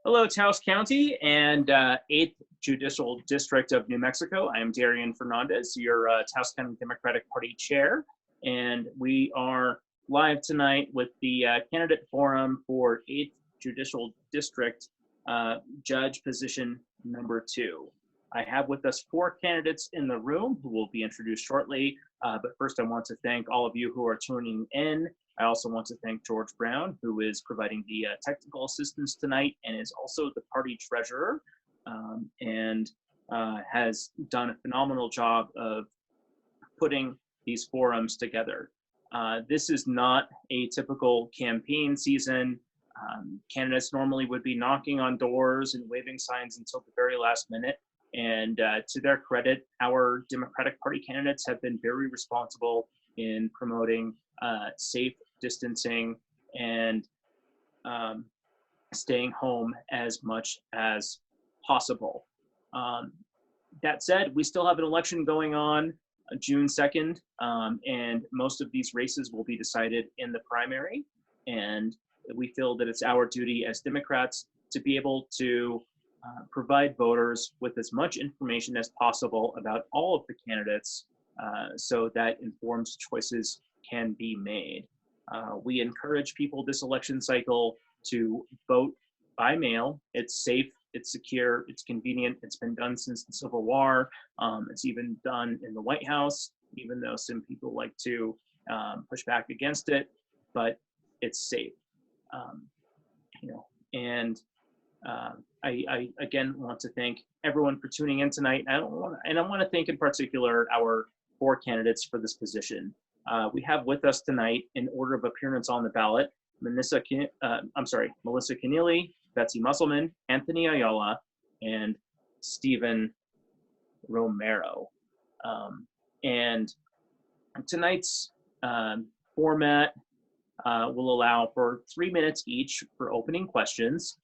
Hello, Taos County and 8th Judicial District of New Mexico. I am Darien Fernandez, your Taos County Democratic Party chair, and we are live tonight with the candidate forum for 8th Judicial District Judge position number 2. I have with us 4 candidates in the room who will be introduced shortly, but first I want to thank all of you who are tuning in. I also want to thank George Brown, who is providing the technical assistance tonight and is also the party treasurer, and has done a phenomenal job of putting these forums together. This is not a typical campaign season. Candidates normally would be knocking on doors and waving signs until the very last minute. And to their credit, our Democratic Party candidates have been very responsible in promoting safe distancing and staying home as much as possible. That said, we still have an election going on June 2nd, and most of these races will be decided in the primary. And we feel that it's our duty as Democrats to be able to provide voters with as much information as possible about all of the candidates so that informed choices can be made. We encourage people this election cycle to vote by mail. It's safe, it's secure, it's convenient. It's been done since the Civil War. It's even done in the White House, even though some people like to push back against it, but it's safe. I again want to thank everyone for tuning in tonight. I want to thank in particular our 4 candidates for this position. We have with us tonight, in order of appearance on the ballot, Melissa Kennelly, Besty Musselman, Anthony Ayala, and Steven Romero. And tonight's format will allow for 3 minutes each for opening questions,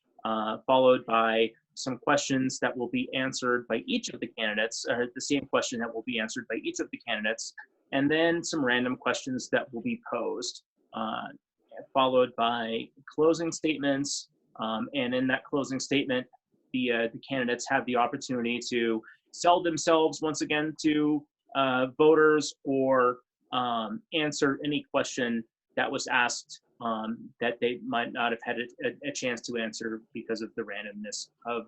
followed by some questions that will be answered by each of the candidates, or the same question that will be answered by each of the candidates, and then some random questions that will be posed, followed by closing statements. And in that closing statement, the candidates have the opportunity to sell themselves once again to voters, or answer any question that was asked that they might not have had a chance to answer because of the randomness of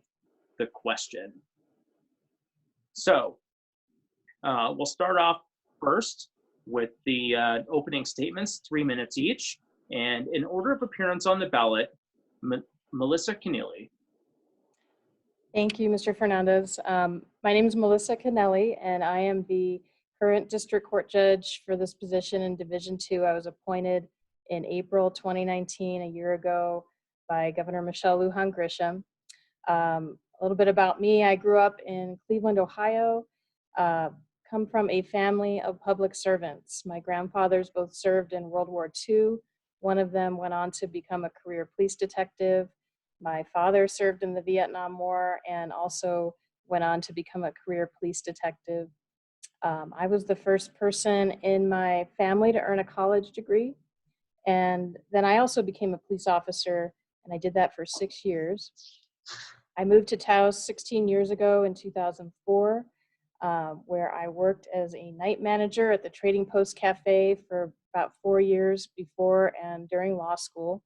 the question. So we'll start off first with the opening statements, 3 minutes each. And in order of appearance on the ballot, Melissa Kennelly. Thank you, Mr. Fernandez. My name is Melissa Kennelly, and I am the current district court judge for this position in Division 2. I was appointed in April 2019, a year ago, by Governor Michelle Lujan Grisham. A little bit about me: I grew up in Cleveland, Ohio. Come from a family of public servants. My grandfathers both served in World War II. One of them went on to become a career police detective. My father served in the Vietnam War and also went on to become a career police detective. I was the first person in my family to earn a college degree. And then I also became a police officer, and I did that for 6 years. I moved to Taos 16 years ago in 2004. Where I worked as a night manager at the Trading Post Cafe for about 4 years before and during law school.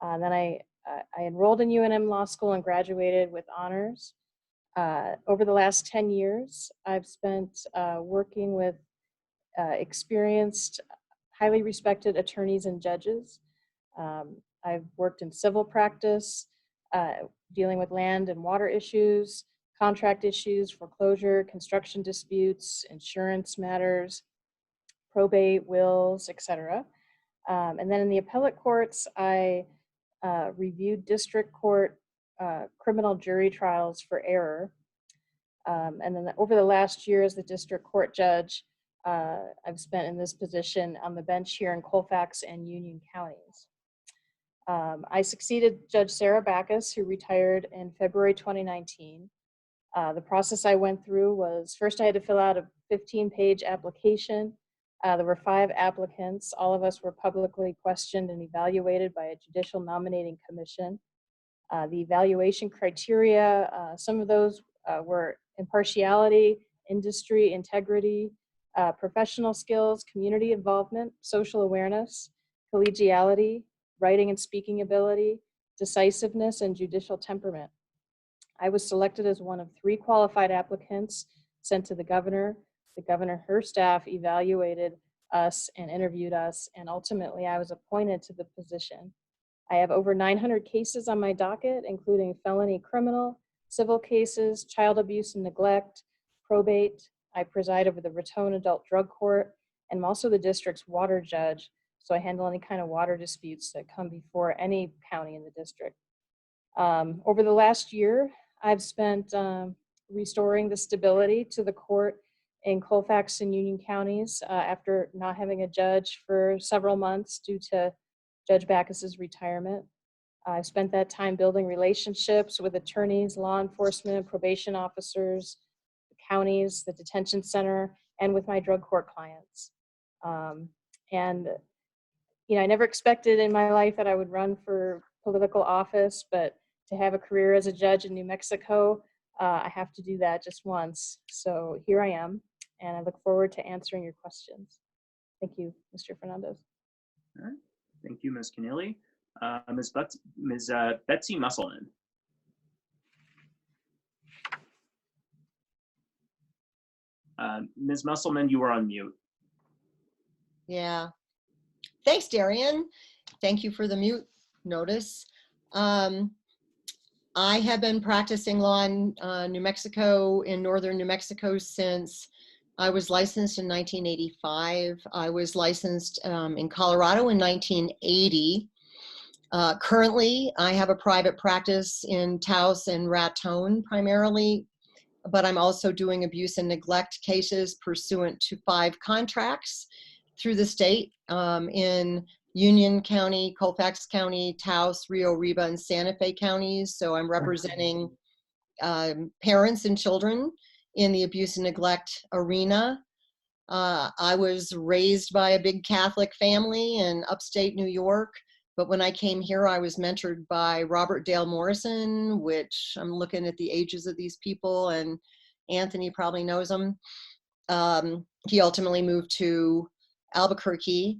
Then I enrolled in UNM Law School and graduated with honors. Over the last 10 years, I've spent working with experienced, highly respected attorneys and judges. I've worked in civil practice, dealing with land and water issues, contract issues, foreclosure, construction disputes, insurance matters, probate, wills, etc. And then in the appellate courts, I reviewed district court criminal jury trials for error. And then over the last year as the district court judge, I've spent in this position on the bench here in Colfax and Union counties. I succeeded Judge Sarah Backus, who retired in February 2019. The process I went through was, first I had to fill out a 15-page application. There were 5 applicants. All of us were publicly questioned and evaluated by a judicial nominating commission. The evaluation criteria, some of those were impartiality, industry integrity, professional skills, community involvement, social awareness, collegiality, writing and speaking ability, decisiveness, and judicial temperament. I was selected as one of 3 qualified applicants sent to the governor. The governor, her staff evaluated us and interviewed us, and ultimately I was appointed to the position. I have over 900 cases on my docket, including felony criminal, civil cases, child abuse and neglect, probate. I preside over the Raton Adult Drug Court, and I'm also the district's water judge, so I handle any kind of water disputes that come before any county in the district. Over the last year, I've spent restoring the stability to the court in Colfax and Union counties after not having a judge for several months due to Judge Backus's retirement. I've spent that time building relationships with attorneys, law enforcement, probation officers, the counties, the detention center, and with my drug court clients. And you know, I never expected in my life that I would run for political office, but to have a career as a judge in New Mexico, I have to do that just once. So here I am, and I look forward to answering your questions. Thank you, Mr. Fernandez. All right. Thank you, Ms. Kennelly. Ms. Besty Musselman. Ms. Musselman, you are on mute. Yeah. Thanks, Darien. Thank you for the mute notice. I have been practicing law in New Mexico, in northern New Mexico, since I was licensed in 1985. I was licensed in Colorado in 1980. Currently, I have a private practice in Taos and Raton primarily, but I'm also doing abuse and neglect cases pursuant to 5 contracts through the state in Union County, Colfax County, Taos, Rio Arriba, and Santa Fe counties. So I'm representing parents and children in the abuse and neglect arena. I was raised by a big Catholic family in upstate New York, but when I came here, I was mentored by Robert Dale Morrison, which I'm looking at the ages of these people, and Anthony probably knows him. He ultimately moved to Albuquerque.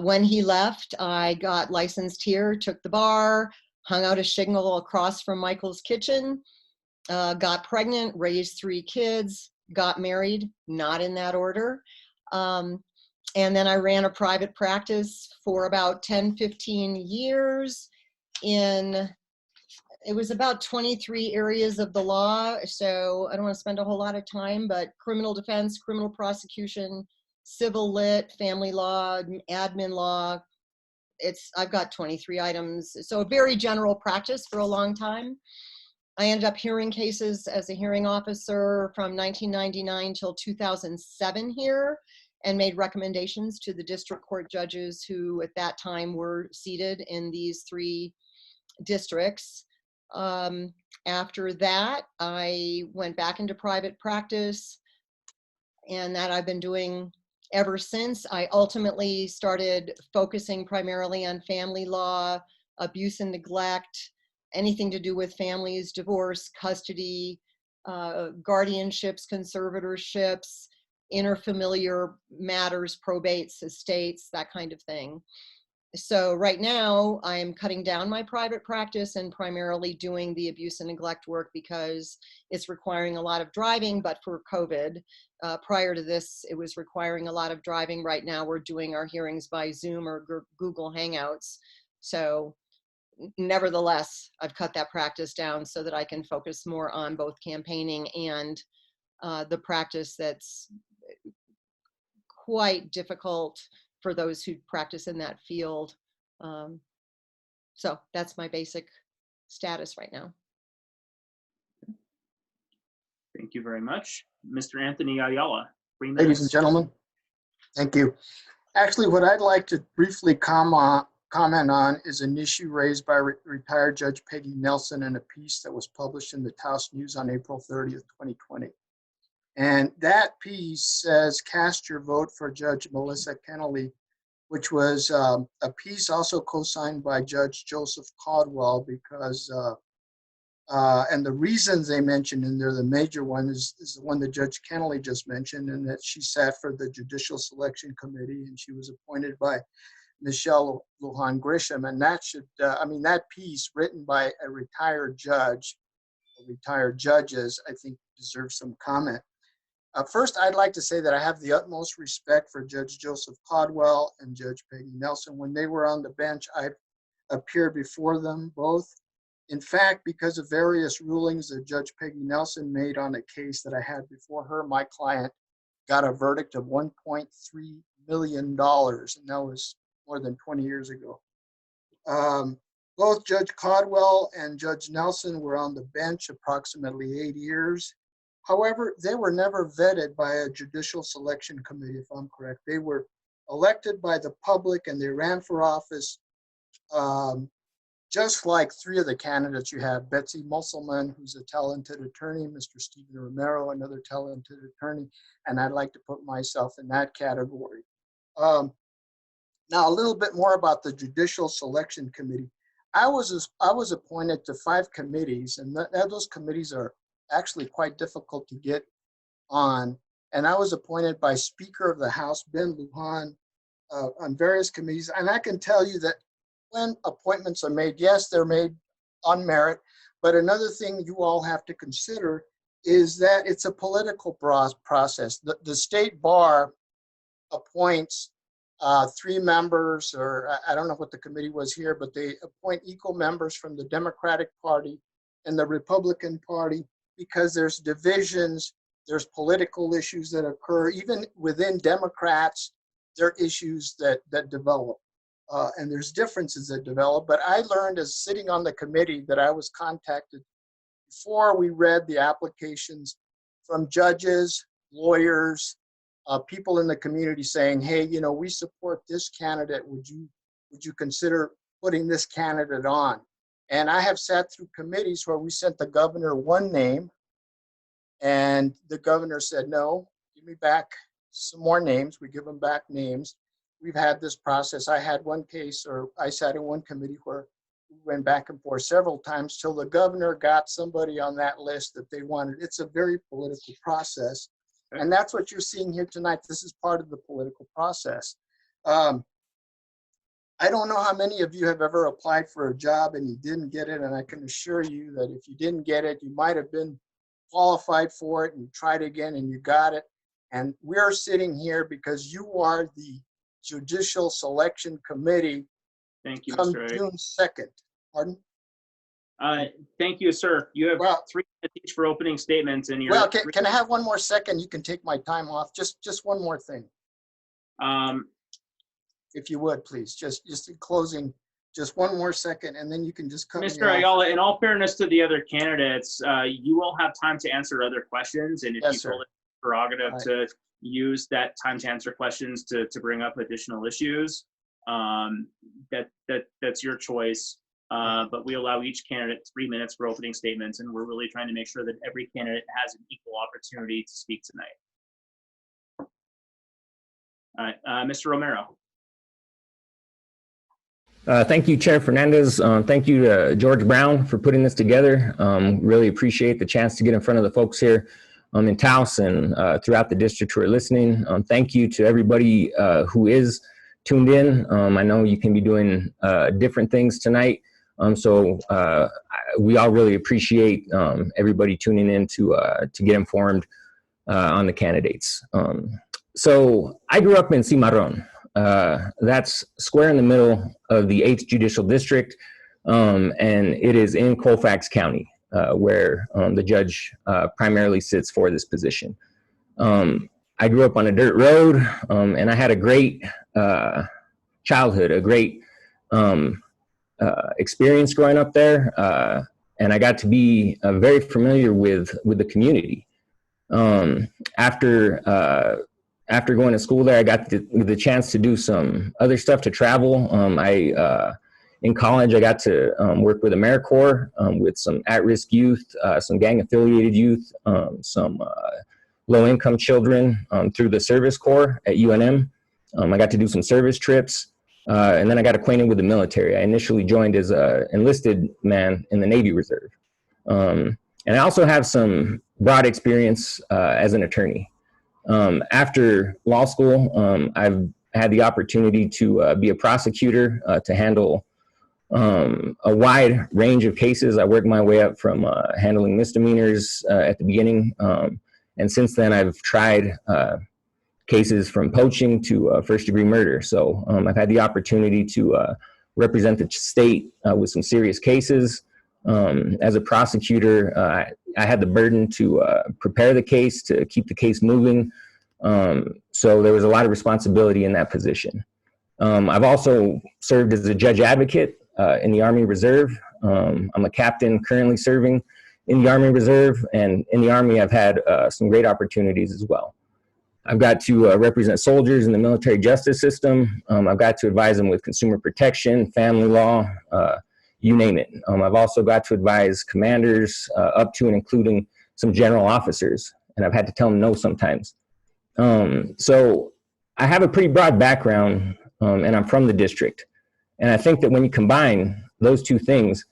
When he left, I got licensed here, took the bar, hung out a shingle across from Michael's kitchen, got pregnant, raised 3 kids, got married, not in that order. And then I ran a private practice for about 10, 15 years in, it was about 23 areas of the law. So I don't want to spend a whole lot of time, but criminal defense, criminal prosecution, civil lit, family law, admin law. I've got 23 items. So a very general practice for a long time. I ended up hearing cases as a hearing officer from 1999 till 2007 here, and made recommendations to the district court judges who at that time were seated in these 3 districts. After that, I went back into private practice, and that I've been doing ever since. I ultimately started focusing primarily on family law, abuse and neglect, anything to do with families, divorce, custody, guardianships, conservatorships, interfamiliar matters, probates, estates, that kind of thing. So right now I'm cutting down my private practice and primarily doing the abuse and neglect work because it's requiring a lot of driving, but for COVID, prior to this, it was requiring a lot of driving. Right now we're doing our hearings by Zoom or Google Hangouts. So nevertheless, I've cut that practice down so that I can focus more on both campaigning and the practice that's quite difficult for those who practice in that field. So that's my basic status right now. Thank you very much. Mr. Anthony Ayala. Ladies and gentlemen, thank you. Actually, what I'd like to briefly comment on is an issue raised by retired Judge Peggy Nelson in a piece that was published in the Taos News on April 30th, 2020. And that piece says, cast your vote for Judge Melissa Kennelly, which was a piece also co-signed by Judge Joseph Caldwell, because And the reasons they mentioned in there, the major one is the one that Judge Kennelly just mentioned, and that she sat for the Judicial Selection Committee, and she was appointed by Michelle Lujan Grisham. And that should, that piece written by a retired judge, or retired judges, I think deserves some comment. First, I'd like to say that I have the utmost respect for Judge Joseph Caldwell and Judge Peggy Nelson. When they were on the bench, I appeared before them both. In fact, because of various rulings that Judge Peggy Nelson made on a case that I had before her, my client got a verdict of $1.3 million, and that was more than 20 years ago. Both Judge Caldwell and Judge Nelson were on the bench approximately 8 years. However, they were never vetted by a judicial selection committee, if I'm correct. They were elected by the public and they ran for office just like three of the candidates you have: Besty Musselman, who's a talented attorney, Mr. Steven Romero, another talented attorney, and I'd like to put myself in that category. Now, a little bit more about the Judicial Selection Committee. I was appointed to 5 committees, and those committees are actually quite difficult to get on. And I was appointed by Speaker of the House, Ben Lujan, on various committees. And I can tell you that when appointments are made, yes, they're made on merit, but another thing you all have to consider is that it's a political process. The state bar appoints 3 members, or I don't know what the committee was here, but they appoint equal members from the Democratic Party and the Republican Party, because there's divisions, there's political issues that occur. Even within Democrats, there are issues that develop. And there's differences that develop. But I learned as sitting on the committee that I was contacted before we read the applications from judges, lawyers, people in the community saying, hey, we support this candidate. Would you consider putting this candidate on? And I have sat through committees where we sent the governor one name and the governor said, no, give me back some more names. We give them back names. We've had this process. I had one case, or I sat in one committee where we went back and forth several times till the governor got somebody on that list that they wanted. It's a very political process. And that's what you're seeing here tonight. This is part of the political process. I don't know how many of you have ever applied for a job and you didn't get it. And I can assure you that if you didn't get it, you might have been qualified for it and you tried again and you got it. And we're sitting here because you are the Judicial Selection Committee. Thank you, Come Mr. A. June 2nd. Pardon? Thank you, sir. You have 3 minutes each for opening statements, and well, can I have one more second? You can take my time off. Just one more thing. If you would, please, just in closing, just one more second, and then you can just cut me Mr. off. Ayala, in all fairness to the other candidates, you will have time to answer other questions, and if Yes, you sir. feel it's prerogative Right. to use that time to answer questions to bring up additional issues, that's your choice. But we allow each candidate 3 minutes for opening statements, and we're really trying to make sure that every candidate has an equal opportunity to speak tonight. All right, Mr. Romero. Thank you, Chair Fernandez. Thank you to George Brown for putting this together. Really appreciate the chance to get in front of the folks here in Taos and throughout the district who are listening. Thank you to everybody who is tuned in. I know you can be doing different things tonight. So we all really appreciate everybody tuning in to get informed on the candidates. So I grew up in Cimarron. That's square in the middle of the 8th Judicial District, and it is in Colfax County, where the judge primarily sits for this position. I grew up on a dirt road, and I had a great childhood, a great experience growing up there, and I got to be very familiar with the community. After going to school there, I got the chance to do some other stuff, to travel. In college, I got to work with AmeriCorps with some at-risk youth, some gang-affiliated youth, some low-income children through the Service Corps at UNM. I got to do some service trips, and then I got acquainted with the military. I initially joined as an enlisted man in the Navy Reserve. And I also have some broad experience as an attorney. After law school, I've had the opportunity to be a prosecutor, to handle a wide range of cases. I worked my way up from handling misdemeanors at the beginning. And since then, I've tried cases from poaching to first-degree murder. So I've had the opportunity to represent the state with some serious cases. As a prosecutor, I had the burden to prepare the case, to keep the case moving. So there was a lot of responsibility in that position. I've also served as a judge advocate in the Army Reserve. I'm a captain currently serving in the Army Reserve, and in the Army I've had some great opportunities as well. I've got to represent soldiers in the military justice system. I've got to advise them with consumer protection, family law, you name it. I've also got to advise commanders up to and including some general officers, and I've had to tell them no sometimes. So I have a pretty broad background, and I'm from the district. And I think that when you combine those two things,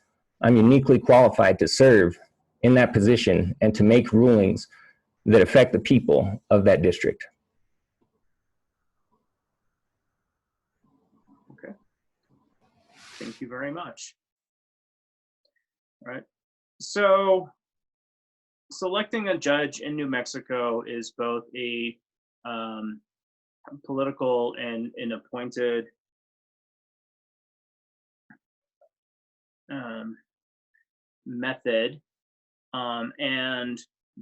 I'm uniquely qualified to serve in that position and to make rulings that affect the people of that district. Okay. Thank you very much. All right. So selecting a judge in New Mexico is both a political and an appointed method. And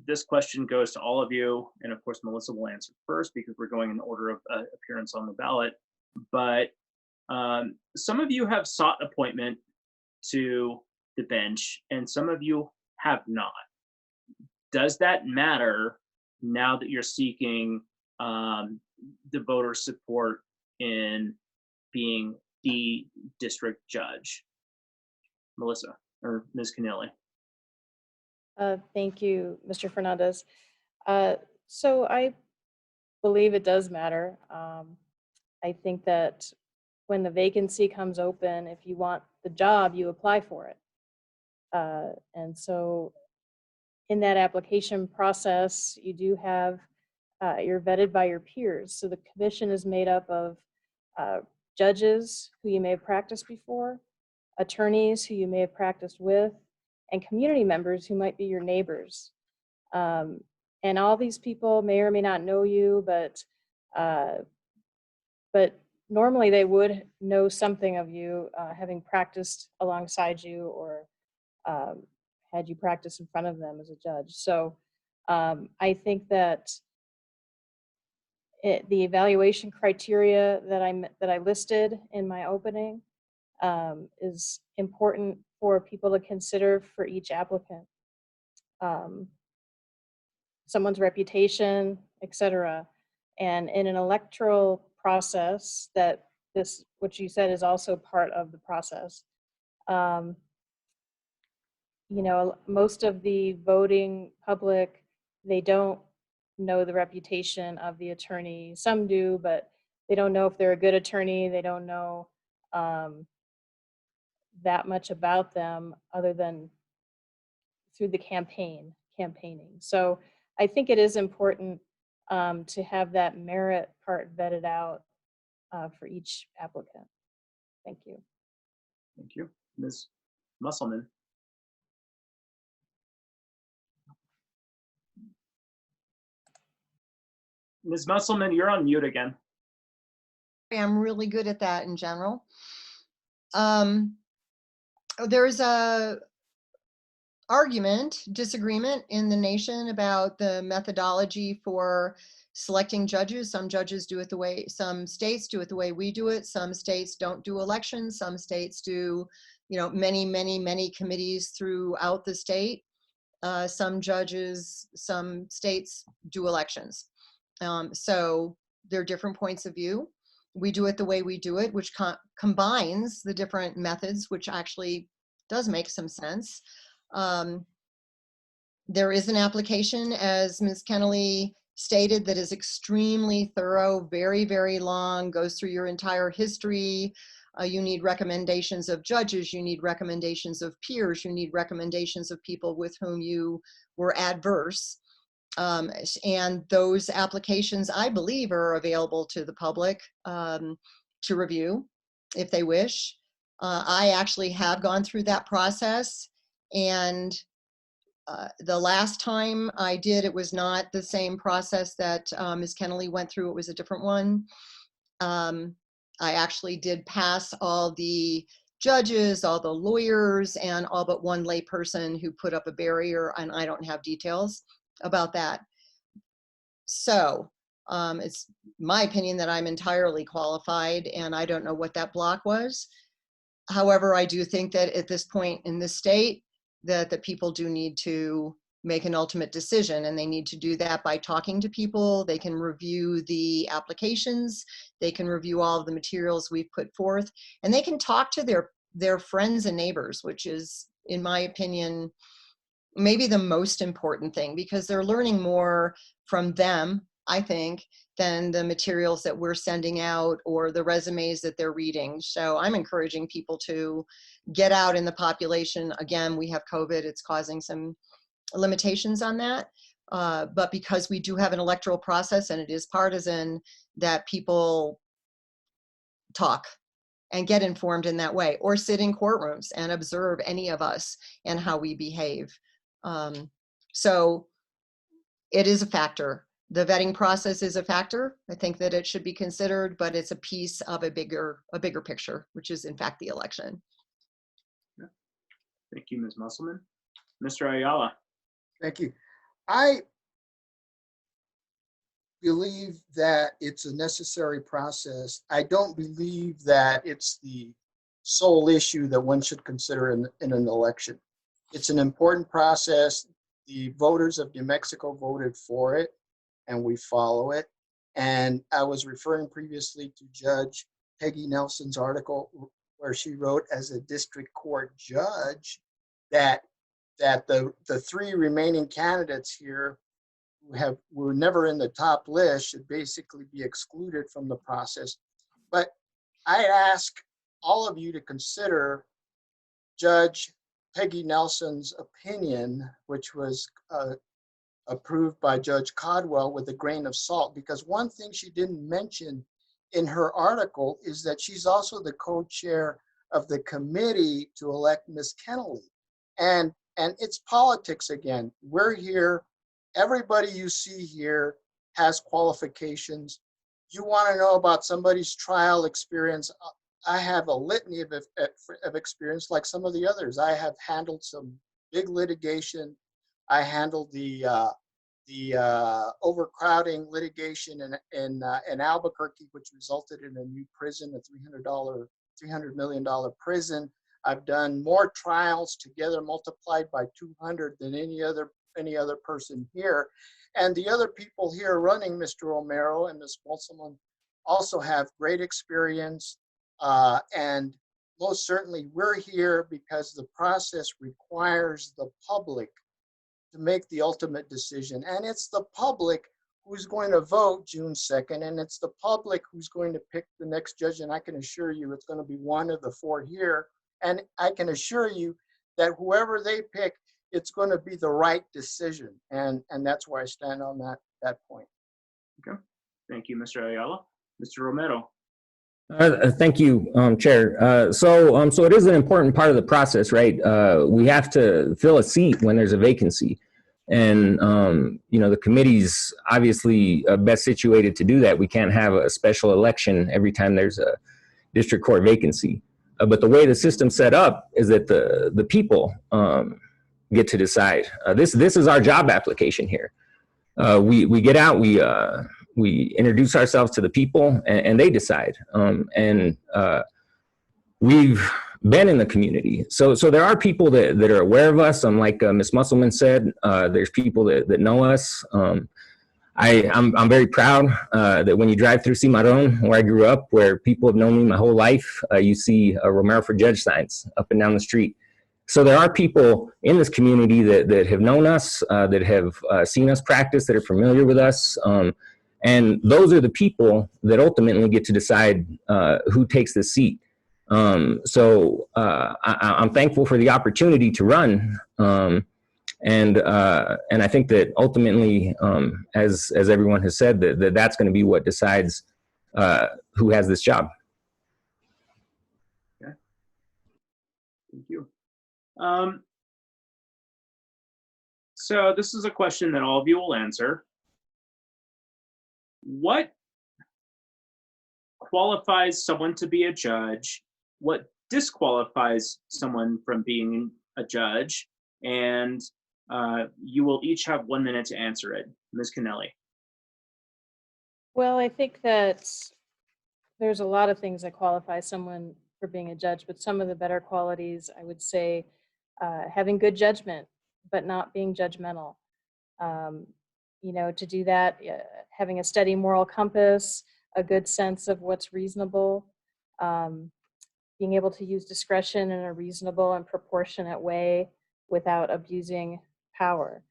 this question goes to all of you. And of course, Melissa will answer first because we're going in order of appearance on the ballot. But some of you have sought appointment to the bench and some of you have not. Does that matter now that you're seeking the voter support in being the district judge? Melissa or Ms. Kennelly. Thank you, Mr. Fernandez. So I believe it does matter. I think that when the vacancy comes open, if you want the job, you apply for it. And so in that application process, you do have, you're vetted by your peers. So the commission is made up of judges who you may have practiced before, attorneys who you may have practiced with, and community members who might be your neighbors. And all these people may or may not know you, but normally they would know something of you, having practiced alongside you or had you practice in front of them as a judge. So I think that the evaluation criteria that I listed in my opening is important for people to consider for each applicant. Someone's reputation, etc. And in an electoral process, that this, what you said, is also part of the process. You know, most of the voting public, they don't know the reputation of the attorney. Some do, but they don't know if they're a good attorney. They don't know that much about them other than through the campaigning. So I think it is important to have that merit part vetted out for each applicant. Thank you. Thank you. Ms. Musselman. Ms. Musselman, you're on mute again. I'm really good at that in general. There's a disagreement in the nation about the methodology for selecting judges. Some judges do it the way, some states do it the way we do it. Some states don't do elections. Some states do, you know, many committees throughout the state. Some states do elections. So there are different points of view. We do it the way we do it, which combines the different methods, which actually does make some sense. There is an application, as Ms. Kennelly stated, that is extremely thorough, very long, goes through your entire history, You need recommendations of judges, you need recommendations of peers, you need recommendations of people with whom you were adverse. And those applications, I believe, are available to the public to review if they wish. I actually have gone through that process, and the last time I did, it was not the same process that Ms. Kennelly went through. It was a different one. I actually did pass all the judges, all the lawyers, and all but one lay person who put up a barrier, and I don't have details about that. So it's my opinion that I'm entirely qualified, and I don't know what that block was. However, I do think that at this point in this state, that the people do need to make an ultimate decision, and they need to do that by talking to people. They can review the applications, they can review all of the materials we've put forth, and they can talk to their friends and neighbors, which is, in my opinion, maybe the most important thing, because they're learning more from them, I think, than the materials that we're sending out or the resumes that they're reading. So I'm encouraging people to get out in the population. Again, we have COVID, it's causing some limitations on that. But because we do have an electoral process and it is partisan, that people talk and get informed in that way, or sit in courtrooms and observe any of us and how we behave. So it is a factor. The vetting process is a factor. I think that it should be considered, but it's a piece of a bigger picture, which is in fact the election. Yeah. Thank you, Ms. Musselman. Mr. Ayala. Thank you. I believe that it's a necessary process. I don't believe that it's the sole issue that one should consider in an election. It's an important process. The voters of New Mexico voted for it, and we follow it. And I was referring previously to Judge Peggy Nelson's article where she wrote, as a district court judge, that the three remaining candidates here who were never in the top list should basically be excluded from the process. But I ask all of you to consider Judge Peggy Nelson's opinion, which was approved by Judge Codwell, with a grain of salt, because one thing she didn't mention in her article is that she's also the co-chair of the committee to elect Ms. Kennelly. And it's politics again. We're here. Everybody you see here has qualifications. You want to know about somebody's trial experience? I have a litany of experience like some of the others. I have handled some big litigation. I handled the overcrowding litigation in Albuquerque, which resulted in a new prison, a $300 million prison. I've done more trials together multiplied by 200 than any other person here. And the other people here running, Mr. Romero and Ms. Musselman, also have great experience. And most certainly we're here because the process requires the public to make the ultimate decision. And it's the public who's going to vote June 2nd, and it's the public who's going to pick the next judge. And I can assure you it's going to be one of the four here. And I can assure you that whoever they pick, it's going to be the right decision. And that's where I stand on that point. Okay. Thank you, Mr. Ayala. Mr. Romero. Thank you, Chair. So it is an important part of the process, right? We have to fill a seat when there's a vacancy. And, the committee's obviously best situated to do that. We can't have a special election every time there's a district court vacancy. But the way the system's set up is that the people get to decide. This is our job application here. We get out, we introduce ourselves to the people, and they decide. We've been in the community. So there are people that are aware of us. Like Ms. Musselman said, there's people that know us. I'm very proud that when you drive through Cimarron, where I grew up, where people have known me my whole life, you see Romero for Judge signs up and down the street. So there are people in this community that have known us, that have seen us practice, that are familiar with us. And those are the people that ultimately get to decide who takes the seat. I'm thankful for the opportunity to run. And I think that ultimately, as everyone has said, that's going to be what decides who has this job. Okay. Thank you. So this is a question that all of you will answer. What qualifies someone to be a judge? What disqualifies someone from being a judge? And you will each have 1 minute to answer it. Ms. Kennelly. Well, I think that there's a lot of things that qualify someone for being a judge, but some of the better qualities, I would say, having good judgment, but not being judgmental. To do that, having a steady moral compass, a good sense of what's reasonable, being able to use discretion in a reasonable and proportionate way without abusing power,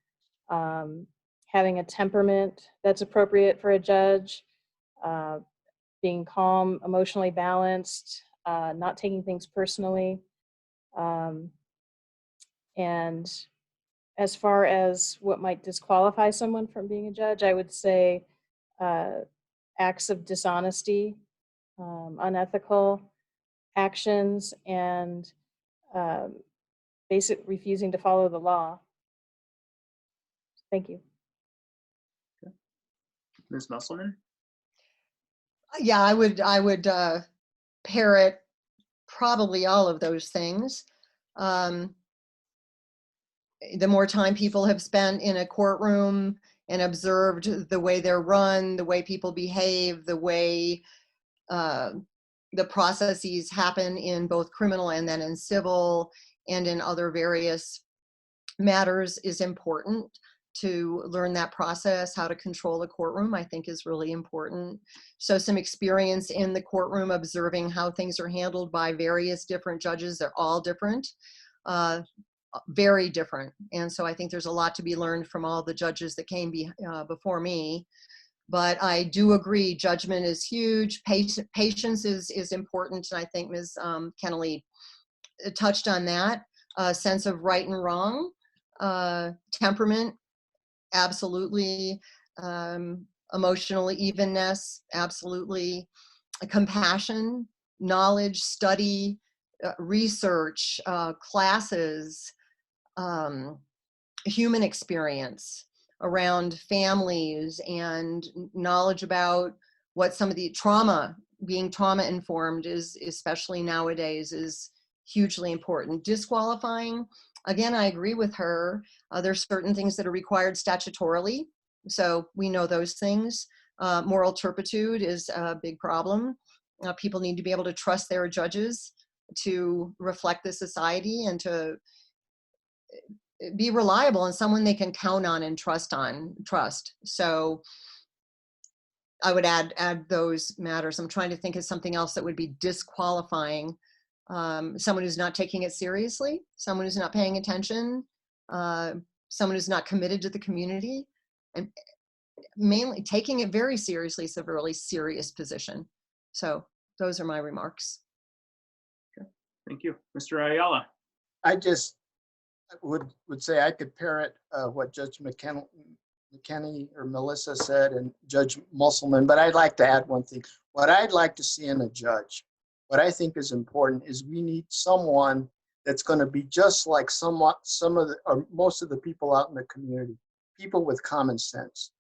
having a temperament that's appropriate for a judge, being calm, emotionally balanced, not taking things personally. And as far as what might disqualify someone from being a judge, I would say acts of dishonesty, unethical actions, and basic refusing to follow the law. Thank you. Okay. Ms. Musselman? Yeah, I would parrot probably all of those things. The more time people have spent in a courtroom and observed the way they're run, the way people behave, the way the processes happen in both criminal and then in civil and in other various matters is important. To learn that process, how to control a courtroom, I think is really important. So some experience in the courtroom, observing how things are handled by various different judges. They're all different, very different. And so I think there's a lot to be learned from all the judges that came before me. But I do agree, judgment is huge. Patience is important. And I think Ms. Kennelly touched on that. Sense of right and wrong, temperament, absolutely. Emotional evenness, absolutely. Compassion, knowledge, study, research, classes, human experience around families, and knowledge about what some of the trauma, being trauma informed is, especially nowadays, is hugely important. Disqualifying, again, I agree with her. There's certain things that are required statutorily. So we know those things. Moral turpitude is a big problem. People need to be able to trust their judges to reflect the society and to be reliable and someone they can count on and trust. So I would add those matters. I'm trying to think of something else that would be disqualifying. Someone who's not taking it seriously, someone who's not paying attention, someone who's not committed to the community, and mainly taking it very seriously. It's a really serious position. So those are my remarks. Okay. Thank you. Mr. Ayala. I just would say I could parrot what Judge McKinney or Melissa said and Judge Musselman, but I'd like to add one thing. What I'd like to see in a judge, what I think is important, is we need someone that's going to be just like some of the, or most of the people out in the community, people with common sense,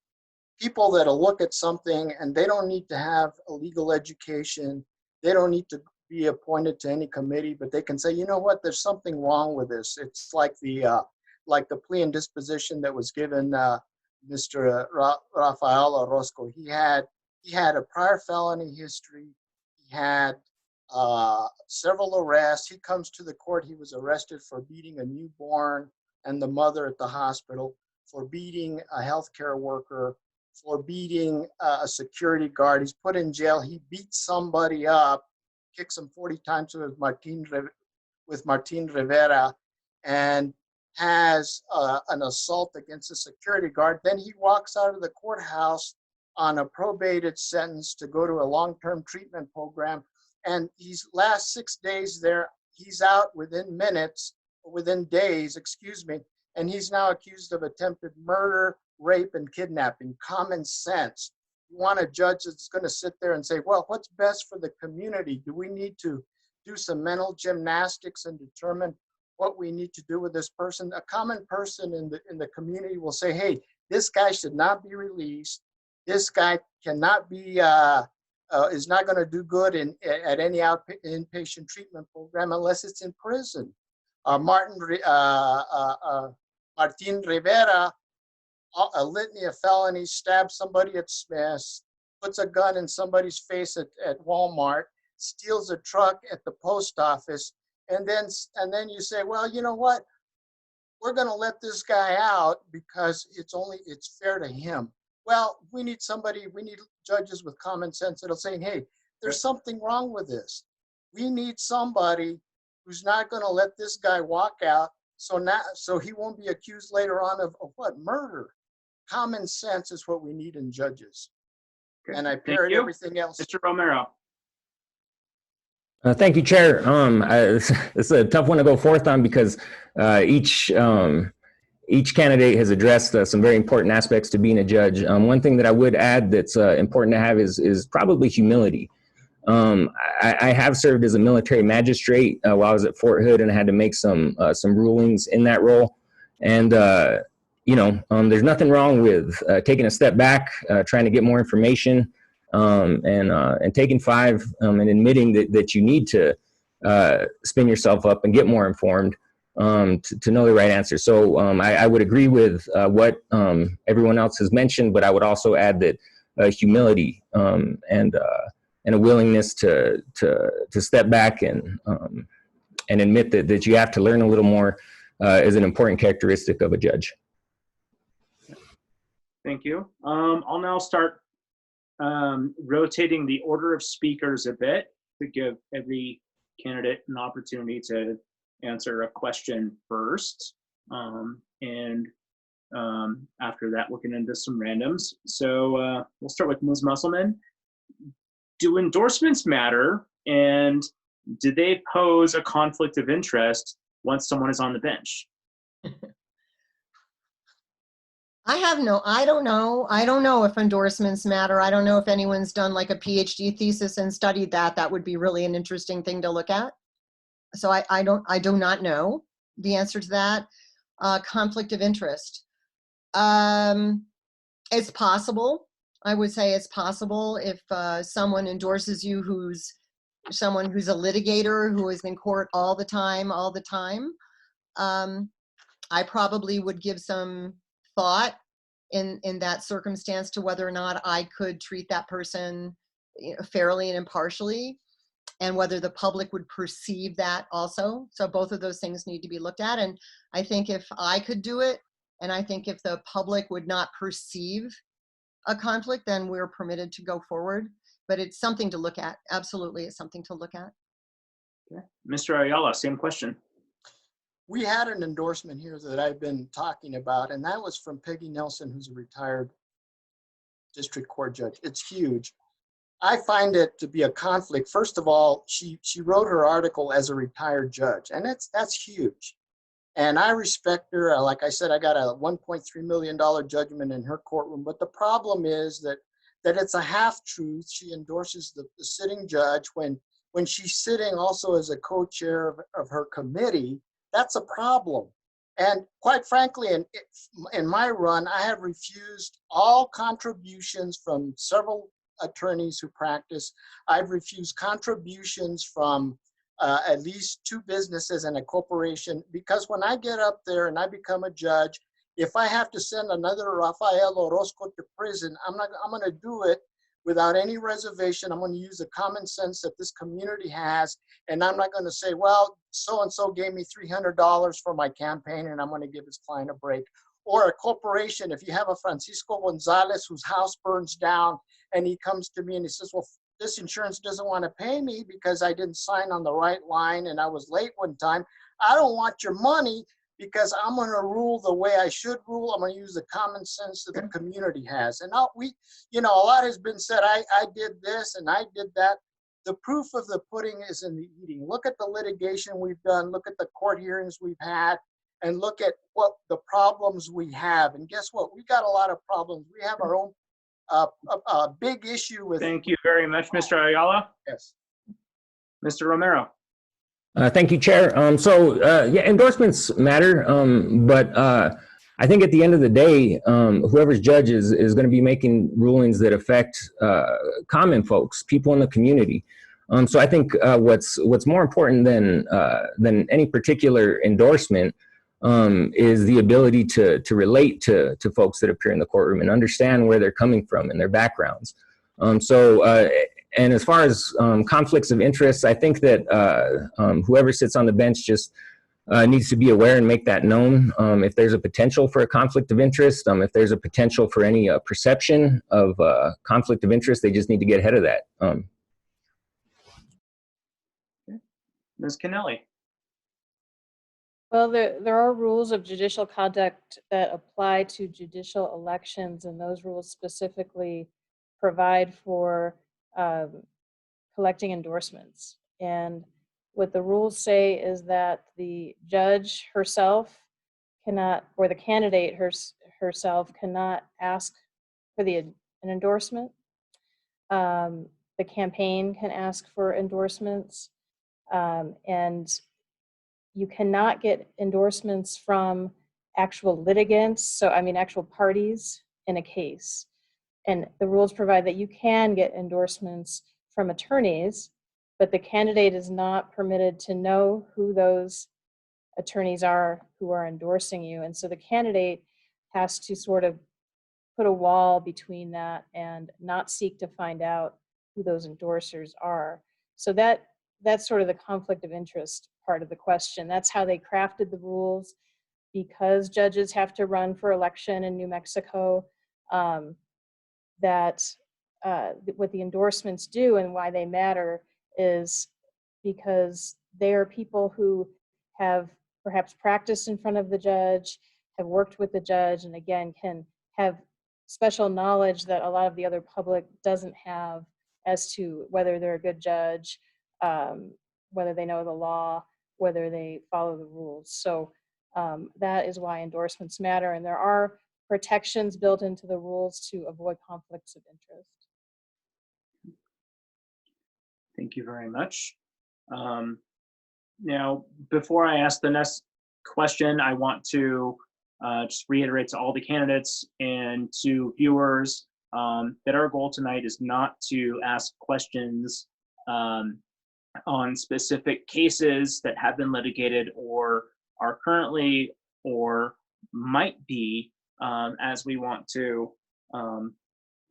people that'll look at something and they don't need to have a legal education. They don't need to be appointed to any committee, but they can say, you know what, there's something wrong with this. It's like the plea and disposition that was given Mr. Rafael Orozco. He had a prior felony history. He had several arrests. He comes to the court. He was arrested for beating a newborn and the mother at the hospital, for beating a healthcare worker, for beating a security guard. He's put in jail. He beat somebody up, kicks him 40 times with Martin Rivera, and has an assault against a security guard. Then he walks out of the courthouse on a probated sentence to go to a long-term treatment program And these last 6 days there, he's out within minutes, within days, excuse me, and he's now accused of attempted murder, rape, and kidnapping. Common sense. You want a judge that's going to sit there and say, well, what's best for the community? Do we need to do some mental gymnastics and determine what we need to do with this person? A common person in the community will say, hey, this guy should not be released. This guy cannot be, is not going to do good at any inpatient treatment program unless it's in prison. Martin Rivera, a litany of felonies, stabbed somebody at Smith's, puts a gun in somebody's face at Walmart, steals a truck at the post office, and then you say, well, you know what? We're going to let this guy out because it's fair to him. Well, we need judges with common sense that'll say, hey, there's something wrong with this. We need somebody who's not going to let this guy walk out so he won't be accused later on of what? Murder. Common sense is what we need in judges. Okay. And I Thank parrot you. everything else. Mr. Romero. Thank you, Chair. It's a tough one to go forth on because each candidate has addressed some very important aspects to being a judge. One thing that I would add that's important to have is probably humility. I have served as a military magistrate while I was at Fort Hood, and I had to make some rulings in that role. And there's nothing wrong with taking a step back, trying to get more information, and taking 5 and admitting that you need to spin yourself up and get more informed to know the right answer. So I would agree with what everyone else has mentioned, but I would also add that humility and a willingness to step back and admit that you have to learn a little more is an important characteristic of a judge. Thank you. I'll now start rotating the order of speakers a bit to give every candidate an opportunity to answer a question first. After that, we'll get into some randoms. So we'll start with Ms. Musselman. Do endorsements matter, and do they pose a conflict of interest once someone is on the bench? I don't know. I don't know if endorsements matter. I don't know if anyone's done like a PhD thesis and studied that. That would be really an interesting thing to look at. So I do not know the answer to that. Conflict of interest. It's possible. I would say it's possible if someone endorses you who's someone who's a litigator who is in court all the time. I probably would give some thought in that circumstance to whether or not I could treat that person fairly and impartially, and whether the public would perceive that also. So both of those things need to be looked at. And I think if I could do it, and I think if the public would not perceive a conflict, then we're permitted to go forward. But it's something to look at. Absolutely, it's something to look at. Okay. Mr. Ayala, same question. We had an endorsement here that I've been talking about, and that was from Peggy Nelson, who's a retired district court judge. It's huge. I find it to be a conflict. First of all, she wrote her article as a retired judge, and that's huge. And I respect her. Like I said, I got a $1.3 million judgment in her courtroom. But the problem is that it's a half-truth. She endorses the sitting judge when she's sitting also as a co-chair of her committee. That's a problem. And quite frankly, in my run, I have refused all contributions from several attorneys who practice. I've refused contributions from at least 2 businesses and a corporation, because when I get up there and I become a judge, if I have to send another Rafael Orozco to prison, I'm going to do it without any reservation. I'm going to use the common sense that this community has, and I'm not going to say, well, so-and-so gave me $300 for my campaign, and I'm going to give his client a break. Or a corporation, if you have a Francisco Gonzalez whose house burns down, and he comes to me and he says, well, this insurance doesn't want to pay me because I didn't sign on the right line and I was late one time. I don't want your money because I'm going to rule the way I should rule. I'm going to use the common sense that the community has. And a lot has been said, I did this and I did that. the proof of the pudding is in the eating. Look at the litigation we've done, look at the court hearings we've had, and look at what the problems we have. And guess what? We got a lot of problems. We have our own big issue with. Thank you very much, Mr. Ayala. Yes. Mr. Romero. Thank you, Chair. Yeah, endorsements matter, but I think at the end of the day, whoever's judge is going to be making rulings that affect common folks, people in the community. So I think what's more important than any particular endorsement is the ability to relate to folks that appear in the courtroom and understand where they're coming from and their backgrounds. And as far as conflicts of interest, I think that whoever sits on the bench just needs to be aware and make that known. If there's a potential for a conflict of interest, if there's a potential for any perception of conflict of interest, they just need to get ahead of that. Ms. Kennelly. Well, there are rules of judicial conduct that apply to judicial elections, and those rules specifically provide for collecting endorsements. And what the rules say is that the judge herself cannot, or the candidate herself cannot ask for an endorsement. The campaign can ask for endorsements, and you cannot get endorsements from actual litigants, so I mean actual parties in a case. And the rules provide that you can get endorsements from attorneys, but the candidate is not permitted to know who those attorneys are who are endorsing you. And so the candidate has to sort of put a wall between that and not seek to find out who those endorsers are. So that's sort of the conflict of interest part of the question. That's how they crafted the rules, because judges have to run for election in New Mexico. What the endorsements do and why they matter is because they are people who have perhaps practiced in front of the judge, have worked with the judge, and again, can have special knowledge that a lot of the other public doesn't have as to whether they're a good judge, whether they know the law, whether they follow the rules. So that is why endorsements matter, and there are protections built into the rules to avoid conflicts of interest. Thank you very much. Now, before I ask the next question, I want to just reiterate to all the candidates and to viewers that our goal tonight is not to ask questions on specific cases that have been litigated or are currently or might be, as we want to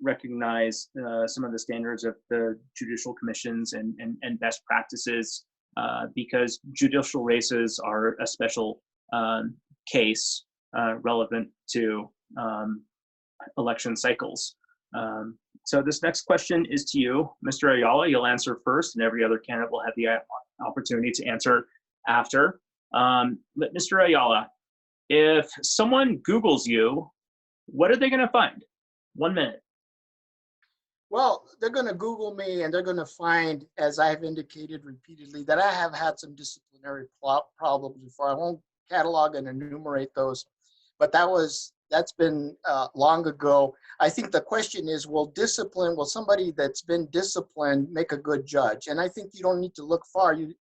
recognize some of the standards of the judicial commissions and best practices, because judicial races are a special case relevant to election cycles. So this next question is to you, Mr. Ayala. You'll answer first, and every other candidate will have the opportunity to answer after. But Mr. Ayala, if someone Googles you, what are they going to find? 1 minute. Well, they're going to Google me and they're going to find, as I've indicated repeatedly, that I have had some disciplinary problems before. I won't catalog and enumerate those, but that's been long ago. I think the question is, will somebody that's been disciplined make a good judge? And I think you don't need to look far. You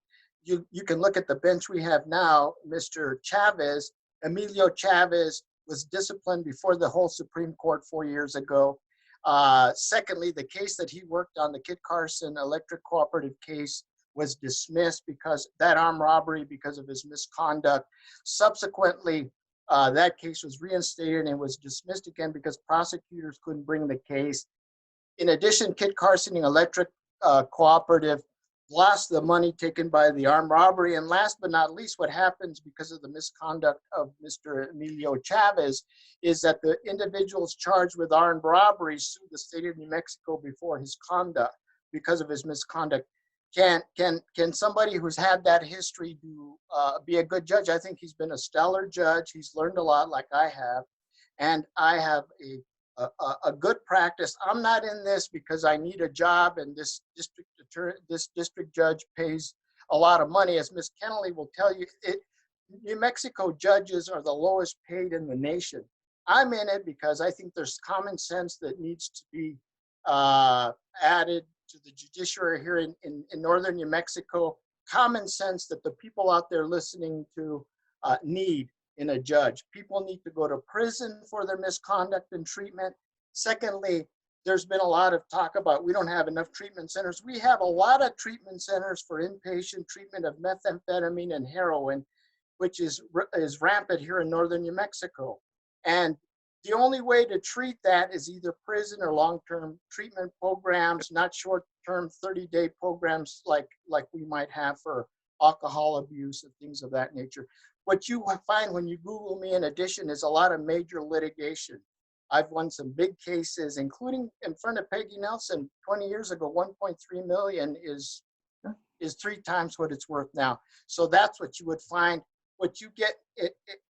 can look at the bench we have now. Mr. Chavez, Emilio Chavez, was disciplined before the whole Supreme Court 4 years ago. Secondly, the case that he worked on, the Kit Carson Electric Cooperative case, was dismissed because that armed robbery because of his misconduct. Subsequently, that case was reinstated and was dismissed again because prosecutors couldn't bring the case. In addition, Kit Carson Electric Cooperative lost the money taken by the armed robbery. And last but not least, what happens because of the misconduct of Mr. Emilio Chavez is that the individuals charged with armed robbery sued the state of New Mexico before his conduct because of his misconduct. Can somebody who's had that history be a good judge? I think he's been a stellar judge. He's learned a lot like I have. And I have a good practice. I'm not in this because I need a job and this district judge pays a lot of money. As Ms. Kennelly will tell you, New Mexico judges are the lowest paid in the nation. I'm in it because I think there's common sense that needs to be added to the judiciary here in northern New Mexico. Common sense that the people out there listening to need in a judge. People need to go to prison for their misconduct and treatment. Secondly, there's been a lot of talk about we don't have enough treatment centers. We have a lot of treatment centers for inpatient treatment of methamphetamine and heroin, which is rampant here in northern New Mexico. And the only way to treat that is either prison or long-term treatment programs, not short-term 30-day programs like we might have for alcohol abuse and things of that nature. What you find when you Google me, in addition, is a lot of major litigation. I've won some big cases, including in front of Peggy Nelson 20 years ago. 1.3 million is 3 times what it's worth now. So that's what you would find. What you get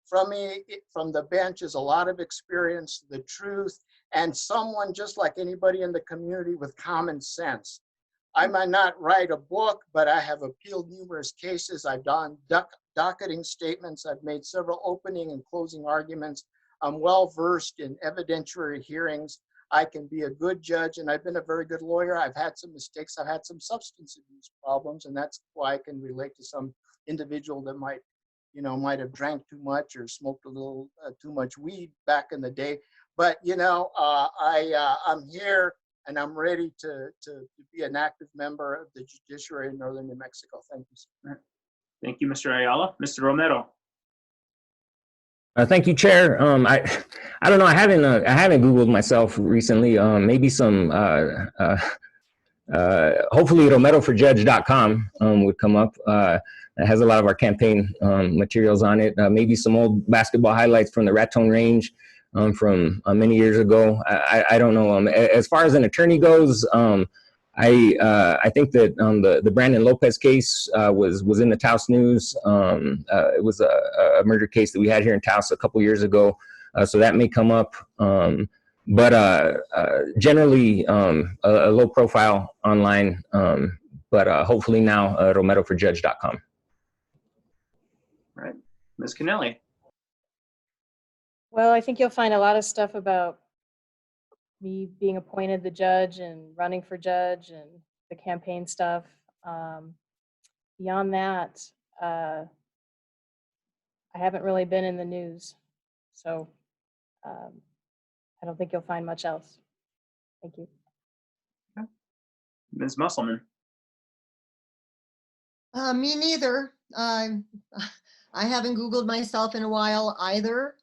from me, from the bench, is a lot of experience, the truth, and someone just like anybody in the community with common sense. I might not write a book, but I have appealed numerous cases. I've done docketing statements. I've made several opening and closing arguments. I'm well versed in evidentiary hearings. I can be a good judge, and I've been a very good lawyer. I've had some mistakes. I've had some substance abuse problems, and that's why I can relate to some individual that might have drank too much or smoked a little too much weed back in the day. But I'm here and I'm ready to be an active member of the judiciary in northern New Mexico. Thank you, sir. Thank you, Mr. Ayala. Mr. Romero. Thank you, Chair. I don't know. I haven't Googled myself recently. Maybe some. Hopefully, RomeroForJudge.com would come up. It has a lot of our campaign materials on it. Maybe some old basketball highlights from the Raton Range from many years ago. I don't know. As far as an attorney goes, I think that the Brandon Lopez case was in the Taos News. It was a murder case that we had here in Taos a couple years ago, so that may come up. But generally, a low profile online. But hopefully now, RomeroForJudge.com. Right, Ms. Kennelly. Well, I think you'll find a lot of stuff about me being appointed the judge and running for judge and the campaign stuff. Beyond that, I haven't really been in the news, so I don't think you'll find much else. Thank you. Okay. Ms. Musselman. Me neither. I haven't Googled myself in a while either.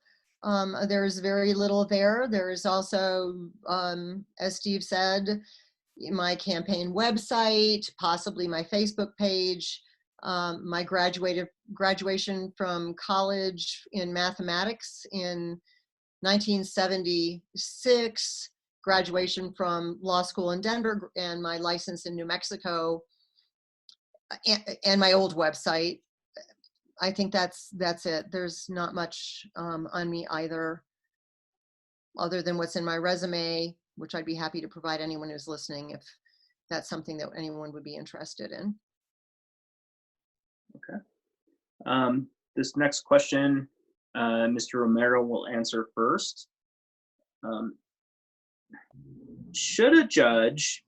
There's very little there. There's also, as Steve said, my campaign website, possibly my Facebook page, my graduation from college in mathematics in 1976, graduation from law school in Denver, and my license in New Mexico, and my old website. I think that's it. There's not much on me either, other than what's in my resume, which I'd be happy to provide anyone who's listening if that's something that anyone would be interested in. Okay. This next question, Mr. Romero will answer first. Should a judge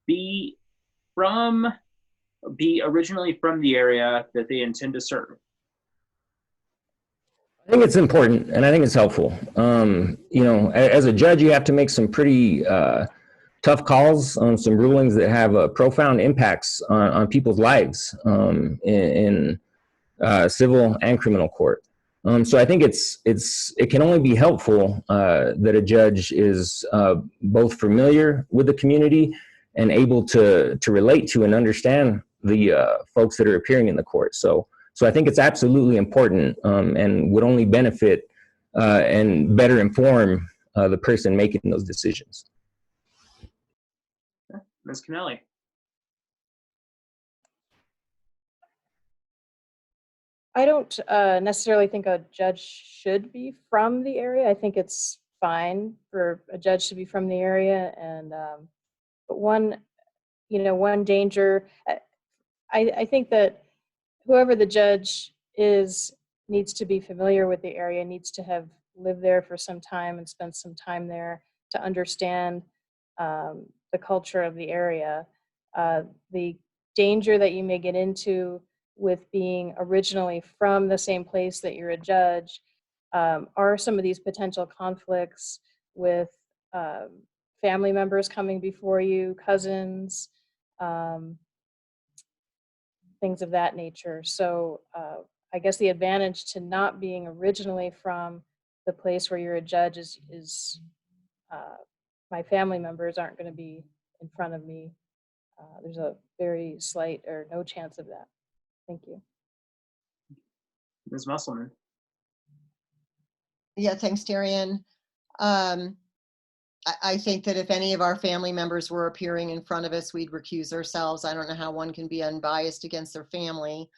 be originally from the area that they intend to serve? I think it's important, and I think it's helpful. As a judge, you have to make some pretty tough calls on some rulings that have profound impacts on people's lives in civil and criminal court. So I think it can only be helpful that a judge is both familiar with the community and able to relate to and understand the folks that are appearing in the court. So I think it's absolutely important and would only benefit and better inform the person making those decisions. Okay. Ms. Kennelly. I don't necessarily think a judge should be from the area. I think it's fine for a judge to be from the area. And but one, one danger, I think that whoever the judge is needs to be familiar with the area, needs to have lived there for some time and spent some time there to understand the culture of the area. The danger that you may get into with being originally from the same place that you're a judge are some of these potential conflicts with family members coming before you, cousins, things of that nature. So I guess the advantage to not being originally from the place where you're a judge is my family members aren't going to be in front of me. There's a very slight or no chance of that. Thank you. Ms. Musselman. Yeah, thanks, Darien. I think that if any of our family members were appearing in front of us, we'd recuse ourselves. I don't know how one can be unbiased against their family.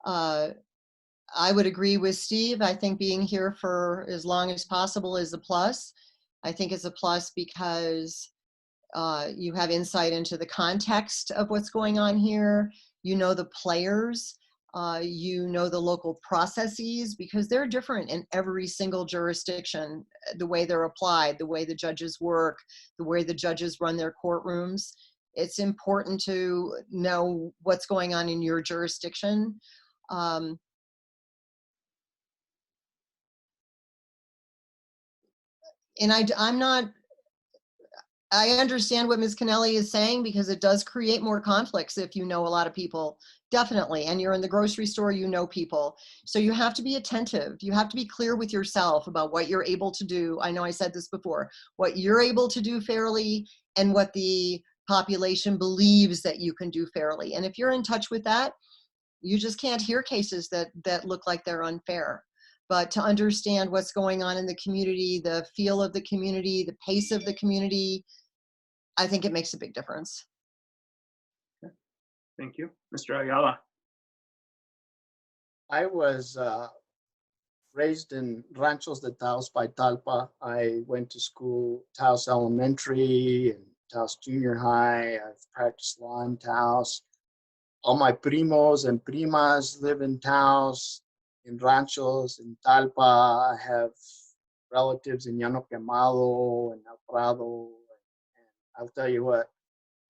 I would agree with Steve. I think being here for as long as possible is a plus. I think it's a plus because you have insight into the context of what's going on here. You know the players. You know the local processes, because they're different in every single jurisdiction, the way they're applied, the way the judges work, the way the judges run their courtrooms. It's important to know what's going on in your jurisdiction. And I understand what Ms. Kennelly is saying, because it does create more conflicts if you know a lot of people, definitely. And you're in the grocery store, you know people. So you have to be attentive. You have to be clear with yourself about what you're able to do. I know I said this before, what you're able to do fairly and what the population believes that you can do fairly. And if you're in touch with that, you just can't hear cases that look like they're unfair. But to understand what's going on in the community, the feel of the community, the pace of the community, I think it makes a big difference. Okay. Thank you. Mr. Ayala. I was raised in Ranchos de Taos by Talpa. I went to school, Taos Elementary and Taos Junior High. I've practiced law in Taos. All my primos and primas live in Taos, in Ranchos, in Talpa. I have relatives in Llano Quemado and El Prado. And I'll tell you what,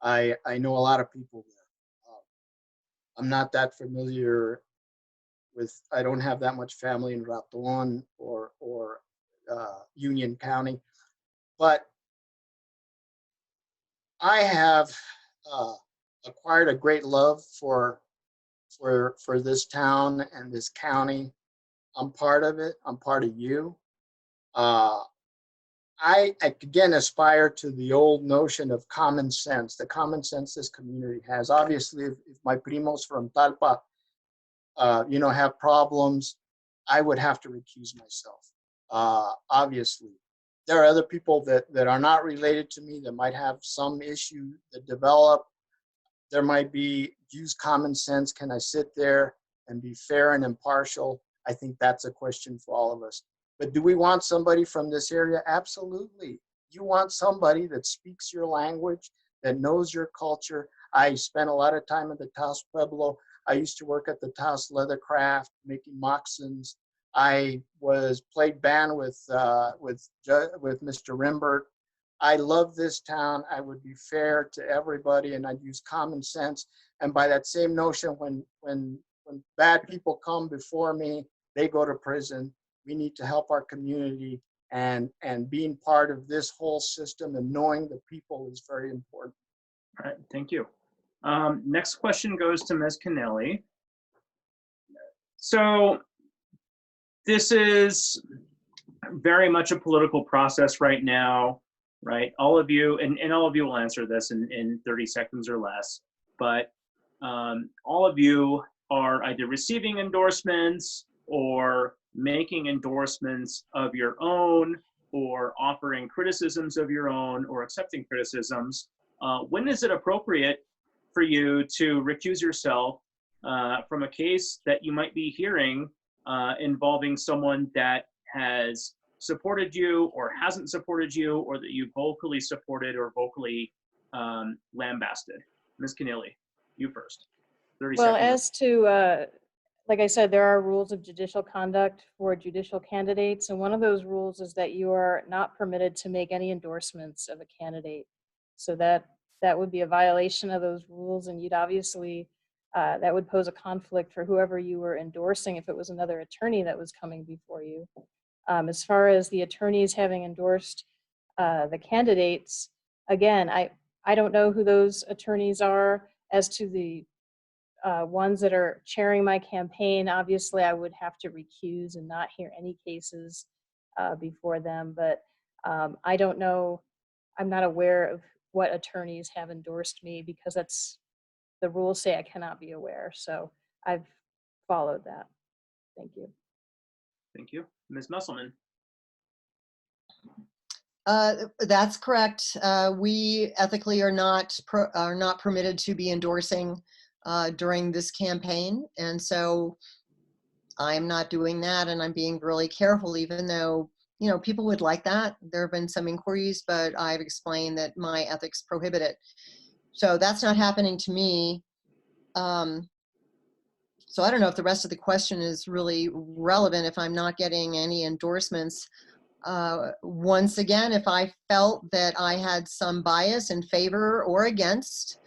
I know a lot of people there. I'm not that familiar with, I don't have that much family in Raton or Union County, but I have acquired a great love for this town and this county. I'm part of it. I'm part of you. I again aspire to the old notion of common sense, the common sense this community has. Obviously, if my primos from Talpa, have problems, I would have to recuse myself. Obviously, there are other people that are not related to me that might have some issue that develop. There might be, use common sense. Can I sit there and be fair and impartial? I think that's a question for all of us. But do we want somebody from this area? Absolutely. You want somebody that speaks your language, that knows your culture. I spent a lot of time at the Taos Pueblo. I used to work at the Taos Leathercraft, making moccasins. I played band with Mr. Rimbert. I love this town. I would be fair to everybody, and I'd use common sense. And by that same notion, when bad people come before me, they go to prison. We need to help our community, and being part of this whole system and knowing the people is very important. All right, thank you. Next question goes to Ms. Kennelly. So this is very much a political process right now, right? All of you, and all of you will answer this in 30 seconds or less, but all of you are either receiving endorsements or making endorsements of your own, or offering criticisms of your own, or accepting criticisms. When is it appropriate for you to recuse yourself from a case that you might be hearing involving someone that has supported you or hasn't supported you, or that you vocally supported or vocally lambasted? Ms. Kennelly, you first. 30 Well, seconds. as to, like I said, there are rules of judicial conduct for judicial candidates, and one of those rules is that you are not permitted to make any endorsements of a candidate. So that would be a violation of those rules, and you'd obviously, that would pose a conflict for whoever you were endorsing if it was another attorney that was coming before you. As far as the attorneys having endorsed the candidates, again, I don't know who those attorneys are. As to the ones that are chairing my campaign, obviously I would have to recuse and not hear any cases before them, but I don't know, I'm not aware of what attorneys have endorsed me, because that's, the rules say I cannot be aware, so I've followed that. Thank you. Thank you. Ms. Musselman. That's correct. We ethically are not permitted to be endorsing during this campaign, and so I'm not doing that, and I'm being really careful, even though, you know, people would like that. There have been some inquiries, but I've explained that my ethics prohibit it. So that's not happening to me. So I don't know if the rest of the question is really relevant if I'm not getting any endorsements. Once again, if I felt that I had some bias in favor or against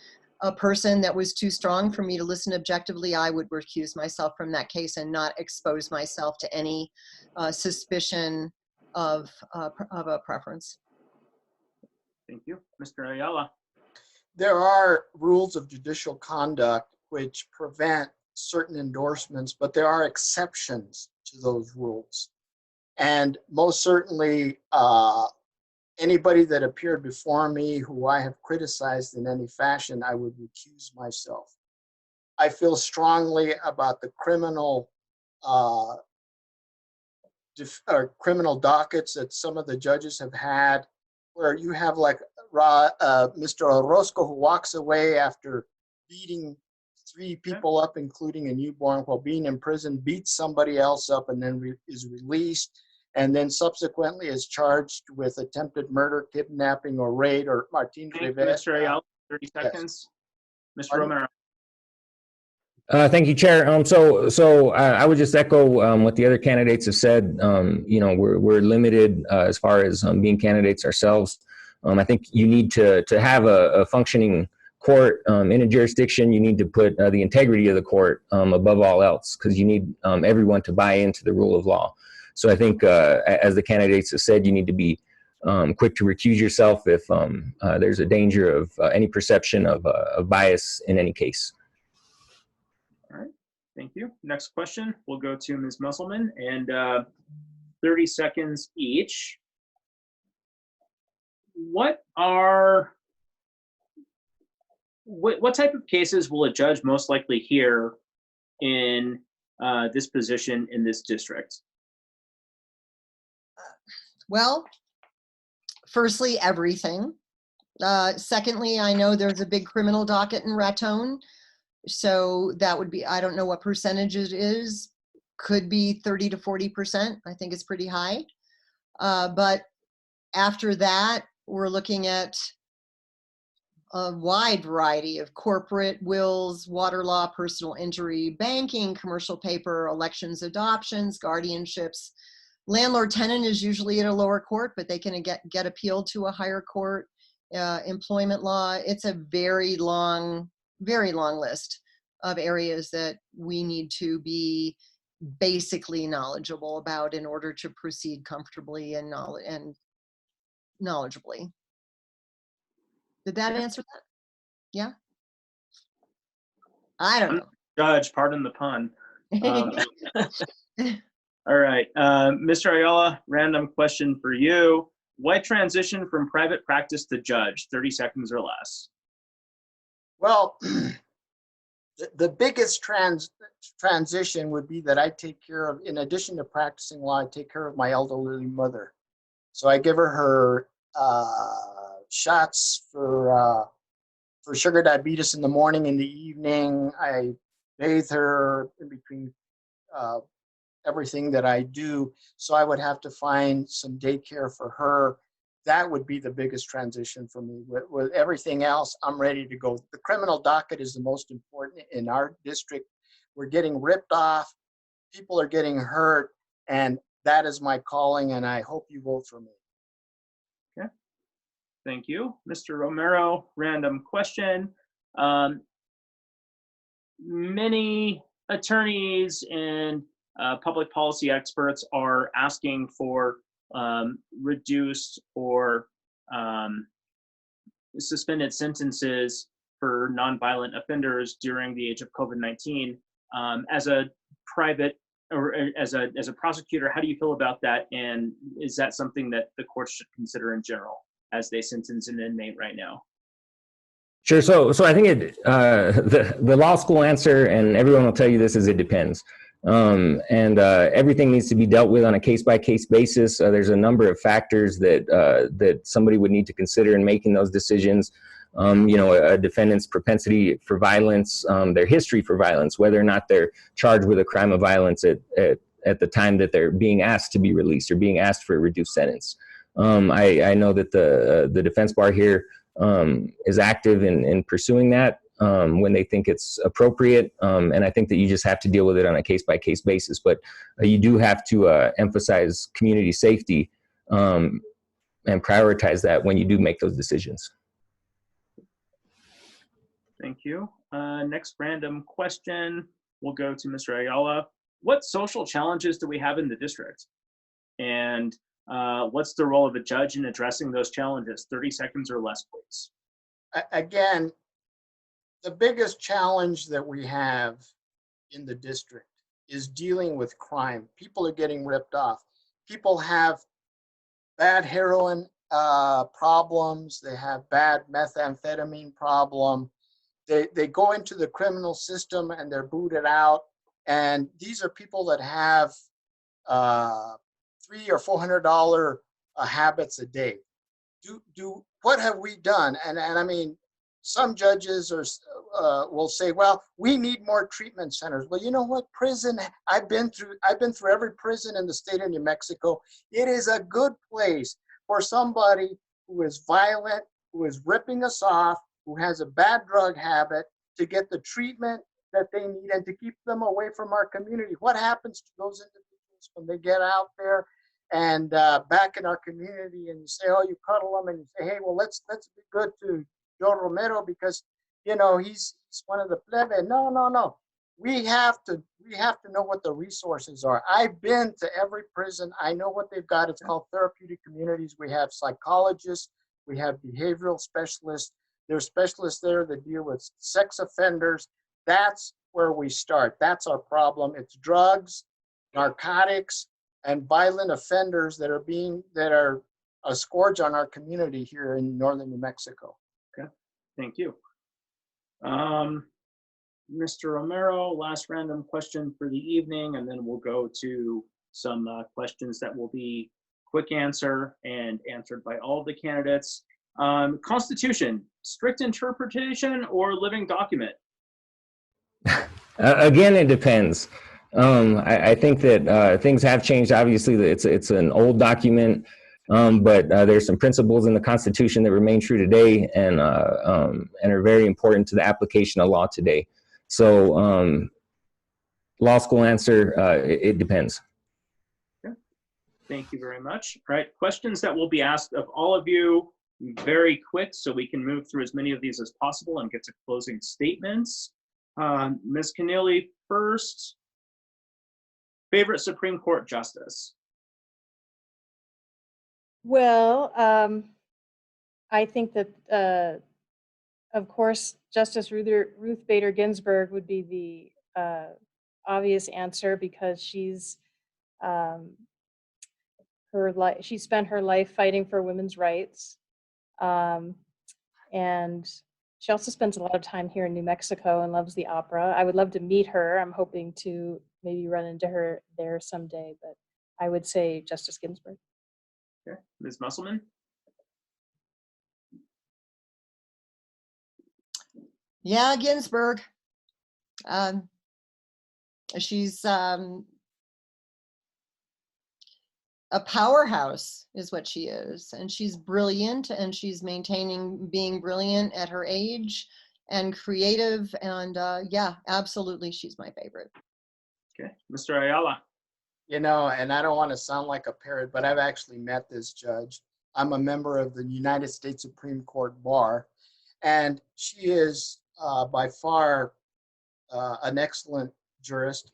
a person that was too strong for me to listen objectively, I would recuse myself from that case and not expose myself to any suspicion of a preference. Thank you. Mr. Ayala. There are rules of judicial conduct which prevent certain endorsements, but there are exceptions to those rules. And most certainly, anybody that appeared before me who I have criticized in any fashion, I would recuse myself. I feel strongly about the criminal criminal dockets that some of the judges have had, where you have like Mr. Orozco, who walks away after beating 3 people up, including a newborn, while being in prison, beats somebody else up, and then is released, and then subsequently is charged with attempted murder, kidnapping, or raid, or Martin Thank you, Rivera. Mr. Ayala. 30 seconds. Mr. Pardon? Romero. Thank you, Chair. So I would just echo what the other candidates have said. You know, we're limited as far as being candidates ourselves. I think you need to have a functioning court in a jurisdiction. You need to put the integrity of the court above all else, because you need everyone to buy into the rule of law. So I think, as the candidates have said, you need to be quick to recuse yourself if there's a danger of any perception of bias in any case. All right. Thank you. Next question. We'll go to Ms. Musselman, and 30 seconds each. What type of cases will a judge most likely hear in this position in this district? Well, firstly, everything. Secondly, I know there's a big criminal docket in Raton. So that would be, I don't know what percentage it is, could be 30 to 40%. I think it's pretty high. But after that, we're looking at a wide variety of corporate wills, water law, personal injury, banking, commercial paper, elections, adoptions, guardianships. Landlord-tenant is usually at a lower court, but they can get appealed to a higher court. Employment law, it's a very long list of areas that we need to be basically knowledgeable about in order to proceed comfortably and knowledgeably. Did that answer that? Yeah? I don't know. Judge, pardon the pun. All right. Mr. Ayala, random question for you. Why transition from private practice to judge? 30 seconds or less. Well, the biggest transition would be that I take care of, in addition to practicing law, I take care of my elderly mother. So I give her shots for sugar diabetes in the morning and the evening. I bathe her in between everything that I do. So I would have to find some daycare for her. That would be the biggest transition for me. With everything else, I'm ready to go. The criminal docket is the most important in our district. We're getting ripped off. People are getting hurt. And that is my calling. And I hope you vote for me. Okay. Thank you. Mr. Romero, random question. Many attorneys and public policy experts are asking for reduced or suspended sentences for nonviolent offenders during the age of COVID-19. As a private or as a prosecutor, how do you feel about that? And is that something that the courts should consider in general as they sentence an inmate right now? Sure. So I think the law school answer, and everyone will tell you this, is it depends. Everything needs to be dealt with on a case-by-case basis. There's a number of factors that somebody would need to consider in making those decisions. A defendant's propensity for violence, their history for violence, whether or not they're charged with a crime of violence at the time that they're being asked to be released or being asked for a reduced sentence. I know that the defense bar here is active in pursuing that when they think it's appropriate. And I think that you just have to deal with it on a case-by-case basis. But you do have to emphasize community safety and prioritize that when you do make those decisions. Thank you. Next random question will go to Mr. Ayala. What social challenges do we have in the district? And what's the role of a judge in addressing those challenges? 30 seconds or less, please. Again, the biggest challenge that we have in the district is dealing with crime. People are getting ripped off. People have bad heroin problems. They have bad methamphetamine problem. They go into the criminal system and they're booted out. And these are people that have $300 or $400 habits a day. What have we done? And I mean, some judges will say, well, we need more treatment centers. Well, you know what? Prison, I've been through every prison in the state of New Mexico. It is a good place for somebody who is violent, who is ripping us off, who has a bad drug habit, to get the treatment that they need and to keep them away from our community. What happens to those individuals when they get out there and back in our community, and you say, oh, you cuddle them and you say, hey, well, let's be good to Joe Romero because, you know, he's one of the plebe. No. We have to know what the resources are. I've been to every prison. I know what they've got. It's called therapeutic communities. We have psychologists. We have behavioral specialists. There's specialists there that deal with sex offenders. That's where we start. That's our problem. It's drugs, narcotics, and violent offenders that are a scourge on our community here in northern New Mexico. Okay, thank you. Mr. Romero, last random question for the evening, and then we'll go to some questions that will be quick answer and answered by all of the candidates. Constitution, strict interpretation or living document? Again, it depends. I think that things have changed. Obviously, it's an old document, but there's some principles in the Constitution that remain true today and are very important to the application of law today. So, law school answer, it depends. Okay. Thank you very much. All right, questions that will be asked of all of you, very quick, so we can move through as many of these as possible and get to closing statements. Ms. Kennelly first. Favorite Supreme Court justice? Well, I think that, of course, Justice Ruth Bader Ginsburg would be the obvious answer because she's she spent her life fighting for women's rights, and she also spends a lot of time here in New Mexico and loves the opera. I would love to meet her. I'm hoping to maybe run into her there someday, but I would say Justice Ginsburg. Okay, Ms. Musselman? Yeah, Ginsburg. She's a powerhouse is what she is. And she's brilliant, and she's maintaining being brilliant at her age and creative. And yeah, absolutely, she's my favorite. Okay, Mr. Ayala. You know, and I don't want to sound like a parrot, but I've actually met this judge. I'm a member of the United States Supreme Court Bar, and she is by far an excellent jurist.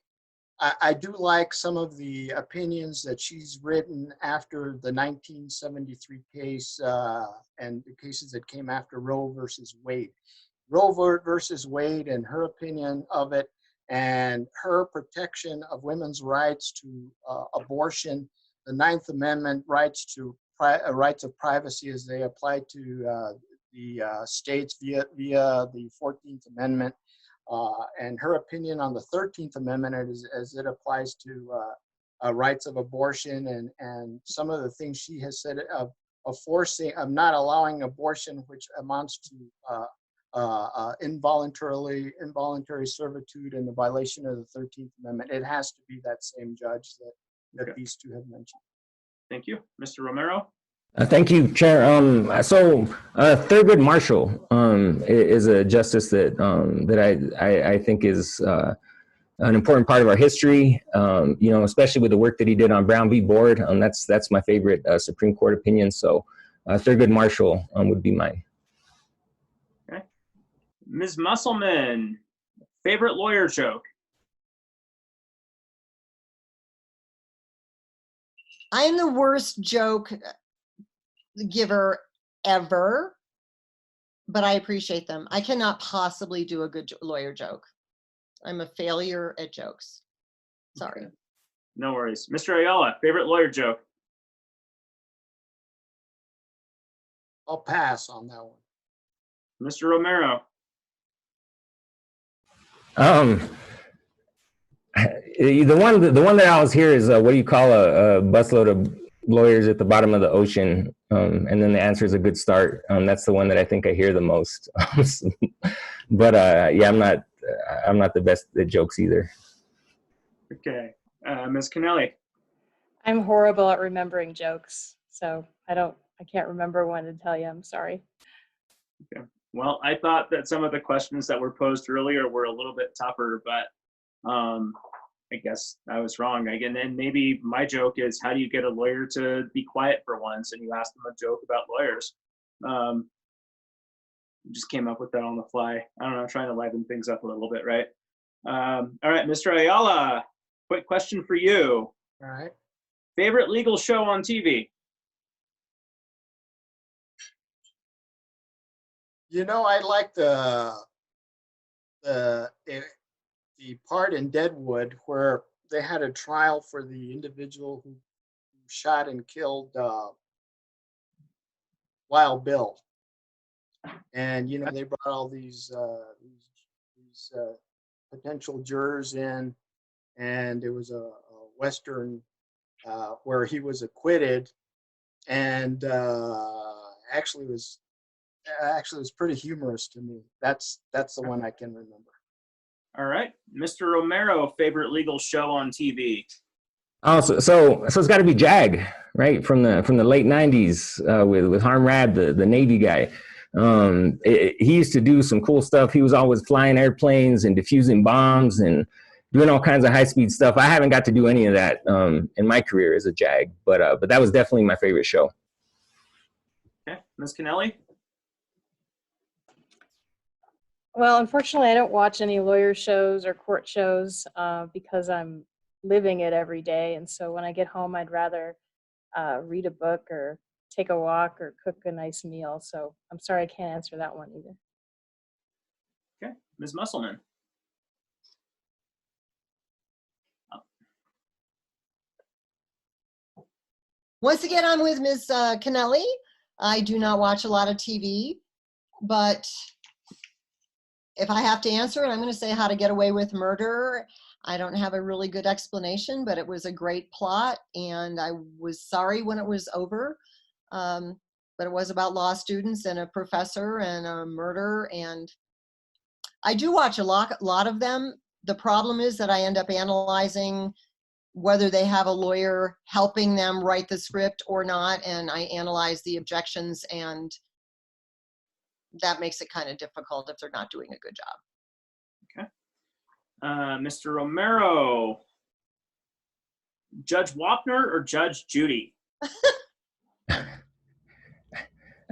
I do like some of the opinions that she's written after the 1973 case and the cases that came after Roe versus Wade. Roe versus Wade and her opinion of it, and her protection of women's rights to abortion, the Ninth Amendment rights to rights of privacy as they apply to the states via the 14th Amendment, and her opinion on the 13th Amendment as it applies to rights of abortion, and some of the things she has said of not allowing abortion, which amounts to involuntary servitude and the violation of the 13th Amendment. It has to be that same judge that these two have mentioned. Thank you. Mr. Romero? Thank you, Chair. So Thurgood Marshall is a justice that I think is an important part of our history. You know, especially with the work that he did on Brown v. Board. That's my favorite Supreme Court opinion. So Thurgood Marshall would be mine. Okay. Ms. Musselman, favorite lawyer joke? I am the worst joke giver ever, but I appreciate them. I cannot possibly do a good lawyer joke. I'm a failure at jokes. Sorry. Okay. No worries. Mr. Ayala, favorite lawyer joke? I'll pass on that one. Mr. Romero? The one that I always hear is what do you call a busload of lawyers at the bottom of the ocean? And then the answer is a good start. That's the one that I think I hear the most. But yeah, I'm not the best at jokes either. Okay. Ms. Kennelly? I'm horrible at remembering jokes, so I can't remember one to tell you. I'm sorry. Okay. Well, I thought that some of the questions that were posed earlier were a little bit tougher, but I guess I was wrong. Again, and maybe my joke is, how do you get a lawyer to be quiet for once? And you ask them a joke about lawyers. Just came up with that on the fly. I don't know, trying to liven things up a little bit, right? All right, Mr. Ayala, quick question for you. All right. Favorite legal show on TV? You know, I like the part in Deadwood where they had a trial for the individual who shot and killed Wild Bill, and you know they brought all these potential jurors in, and it was a Western where he was acquitted, and actually it was pretty humorous to me. That's the one I can remember. All right, Mr. Romero, favorite legal show on TV? Oh, so it's got to be JAG, right? From the late '90s with Harm Rad, the Navy guy. He used to do some cool stuff. He was always flying airplanes and defusing bombs and doing all kinds of high-speed stuff. I haven't got to do any of that in my career as a JAG, but that was definitely my favorite show. Okay, Ms. Kennelly? Well, unfortunately, I don't watch any lawyer shows or court shows because I'm living it every day. And so when I get home, I'd rather read a book or take a walk or cook a nice meal. So I'm sorry I can't answer that one either. Okay, Ms. Musselman? Once again, I'm with Ms. Kennelly. I do not watch a lot of TV, but if I have to answer it, I'm going to say How to Get Away with Murder. I don't have a really good explanation, but it was a great plot, and I was sorry when it was over. But it was about law students and a professor and a murder, and I do watch a lot of them. The problem is that I end up analyzing whether they have a lawyer helping them write the script or not, and I analyze the objections, and that makes it kind of difficult if they're not doing a good job. Mr. Romero, Judge Wapner or Judge Judy?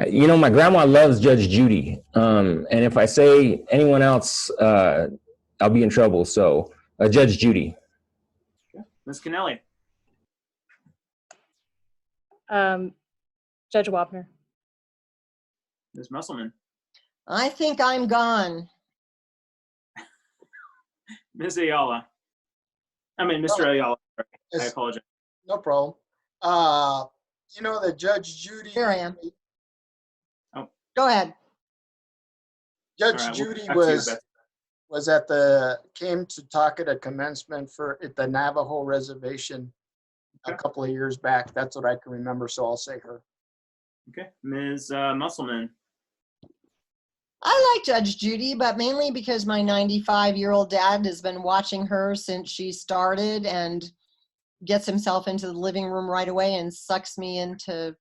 You know, my grandma loves Judge Judy. And if I say anyone else, I'll be in trouble. So Judge Judy. Ms. Kennelly? Judge Wapner. Ms. Musselman? I think I'm gone. Ms. Ayala? I mean, Mr. Ayala. Sorry. I Yes. apologize. No problem. You know that Judge Judy. Here I am. Oh. Go ahead. Judge All right, we'll Judy come back to you, was Betsy. came to talk at a commencement at the Navajo Reservation a Okay. couple of years back. That's what I can remember, so I'll say her. Okay. Ms. Musselman? I like Judge Judy, but mainly because my 95-year-old dad has been watching her since she started and gets himself into the living room right away and sucks me into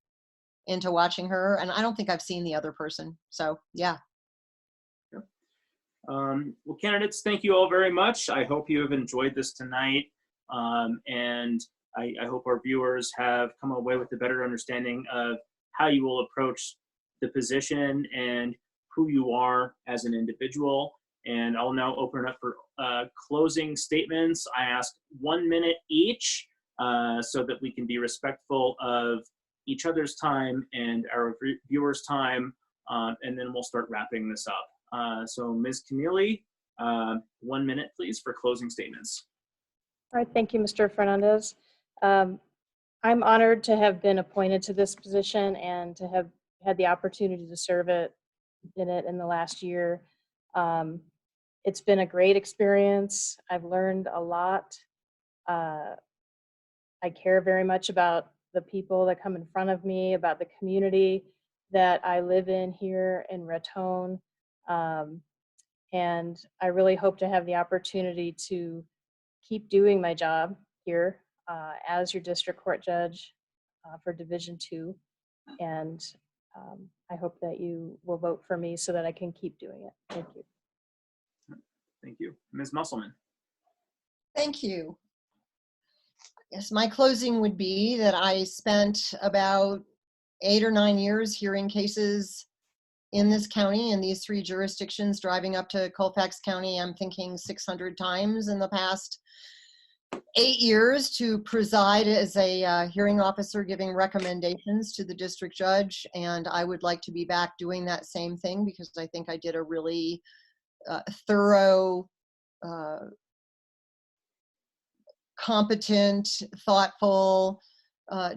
watching her. And I don't think I've seen the other person. So, yeah. Well, candidates, thank you all very much. I hope you have enjoyed this tonight. And I hope our viewers have come away with a better understanding of how you will approach the position and who you are as an individual. And I'll now open it up for closing statements. I ask 1 minute each so that we can be respectful of each other's time and our viewers' time. And then we'll start wrapping this up. So Ms. Kennelly, 1 minute, please, for closing statements. All right, thank you, Mr. Fernandez. I'm honored to have been appointed to this position and to have had the opportunity to serve in the last year. It's been a great experience. I've learned a lot. I care very much about the people that come in front of me, about the community that I live in here in Raton. And I really hope to have the opportunity to keep doing my job here as your district court judge for Division 2. And I hope that you will vote for me so that I can keep doing it. Thank you. Thank you. Ms. Musselman. Thank you. Yes, my closing would be that I spent about 8 or 9 years hearing cases in this county, in these 3 jurisdictions, driving up to Colfax County, I'm thinking 600 times in the past 8 years to preside as a hearing officer giving recommendations to the district judge. And I would like to be back doing that same thing because I think I did a really thorough, competent, thoughtful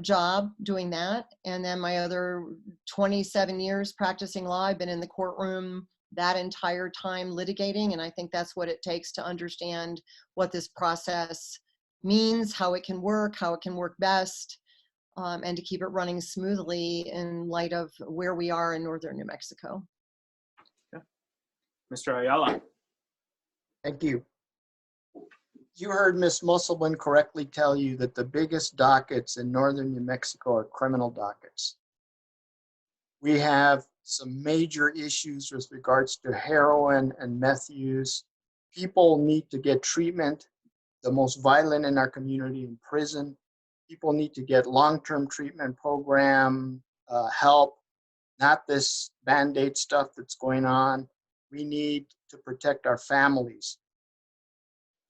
job doing that. And then my other 27 years practicing law, I've been in the courtroom that entire time litigating. And I think that's what it takes to understand what this process means, how it can work best, and to keep it running smoothly in light of where we are in northern New Mexico. Okay. Mr. Ayala. Thank you. You heard Ms. Musselman correctly tell you that the biggest dockets in northern New Mexico are criminal dockets. We have some major issues with regards to heroin and meth use. People need to get treatment. The most violent in our community in prison. People need to get long-term treatment program help, not this Band-Aid stuff that's going on. We need to protect our families.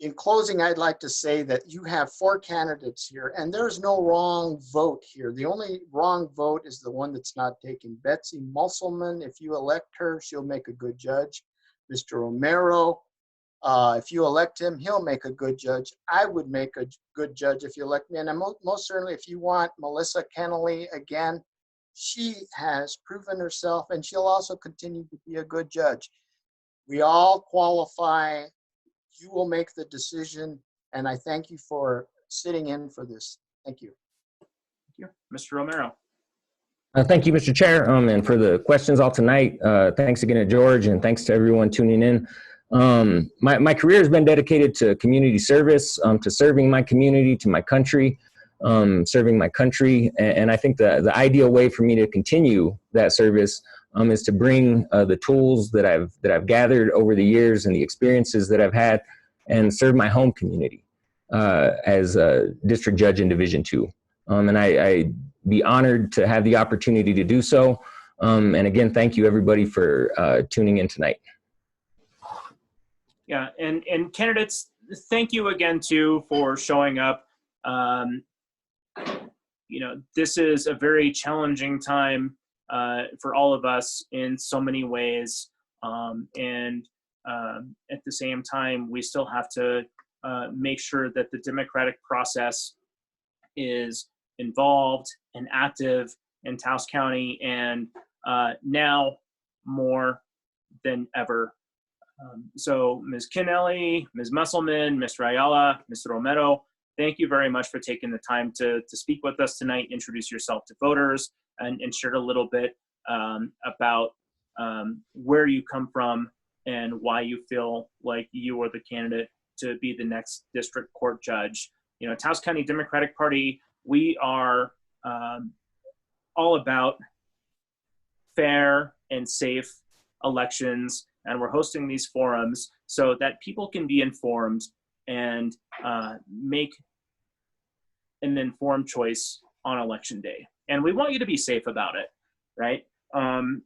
In closing, I'd like to say that you have 4 candidates here, and there's no wrong vote here. The only wrong vote is the one that's not taken. Besty Musselman, if you elect her, she'll make a good judge. Mr. Romero, if you elect him, he'll make a good judge. I would make a good judge if you elect me. And most certainly, if you want Melissa Kennelly again, she has proven herself, and she'll also continue to be a good judge. We all qualify. You will make the decision, and I thank you for sitting in for this. Thank you. Thank you. Mr. Romero. Thank you, Mr. Chair, and for the questions all tonight. Thanks again to George, and thanks to everyone tuning in. My career has been dedicated to community service, to serving my community, to my country, serving my country. And I think the ideal way for me to continue that service is to bring the tools that I've gathered over the years and the experiences that I've had and serve my home community as a district judge in Division II. And I'd be honored to have the opportunity to do so. And again, thank you everybody for tuning in tonight. Yeah, and candidates, thank you again too for showing up. You know, this is a very challenging time for all of us in so many ways. And at the same time, we still have to make sure that the democratic process is involved and active in Taos County, and now more than ever. So Ms. Kennelly, Ms. Musselman, Mr. Ayala, Mr. Romero, thank you very much for taking the time to speak with us tonight, introduce yourself to voters, and share a little bit about where you come from and why you feel like you are the candidate to be the next district court judge. You know, Taos County Democratic Party, we are all about fair and safe elections, and we're hosting these forums so that people can be informed and make an informed choice on election day. And we want you to be safe about it, right?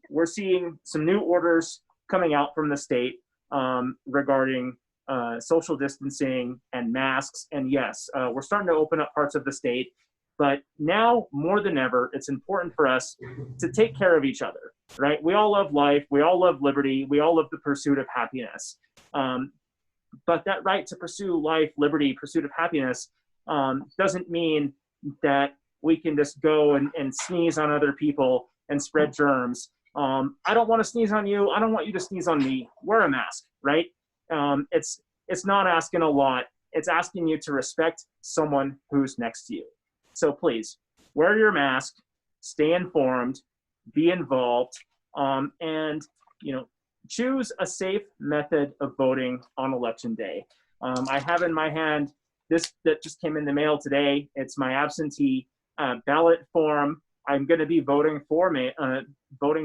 We're seeing some new orders coming out from the state regarding social distancing and masks. And yes, we're starting to open up parts of the state, but now more than ever, it's important for us to take care of each other, right? We all love life. We all love liberty. We all love the pursuit of happiness. But that right to pursue life, liberty, pursuit of happiness doesn't mean that we can just go and sneeze on other people and spread germs. I don't want to sneeze on you. I don't want you to sneeze on me. Wear a mask, right? It's not asking a lot. It's asking you to respect someone who's next to you. So please, wear your mask, stay informed, be involved, and choose a safe method of voting on election day. I have in my hand this that just came in the mail today. It's my absentee ballot form. I'm going to be voting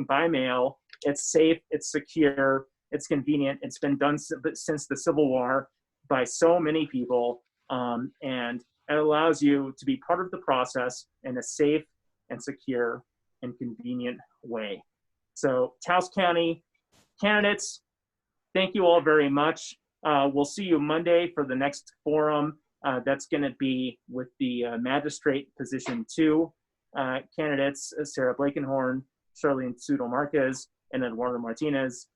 by mail. It's safe, it's secure, it's convenient. It's been done since the Civil War by so many people, and it allows you to be part of the process in a safe and secure and convenient way. So Taos County candidates, thank you all very much. We'll see you Monday for the next forum. That's going to be with the Magistrate Position 2 candidates, Sarah Blakenhorn, Charlene Sudo Marquez, and Eduardo Martinez.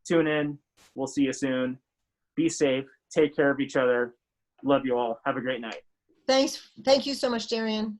Tune in. We'll see you soon. Be safe. Take care of each other. Love you all. Have a great night. Thanks. Thank you so much, Darien.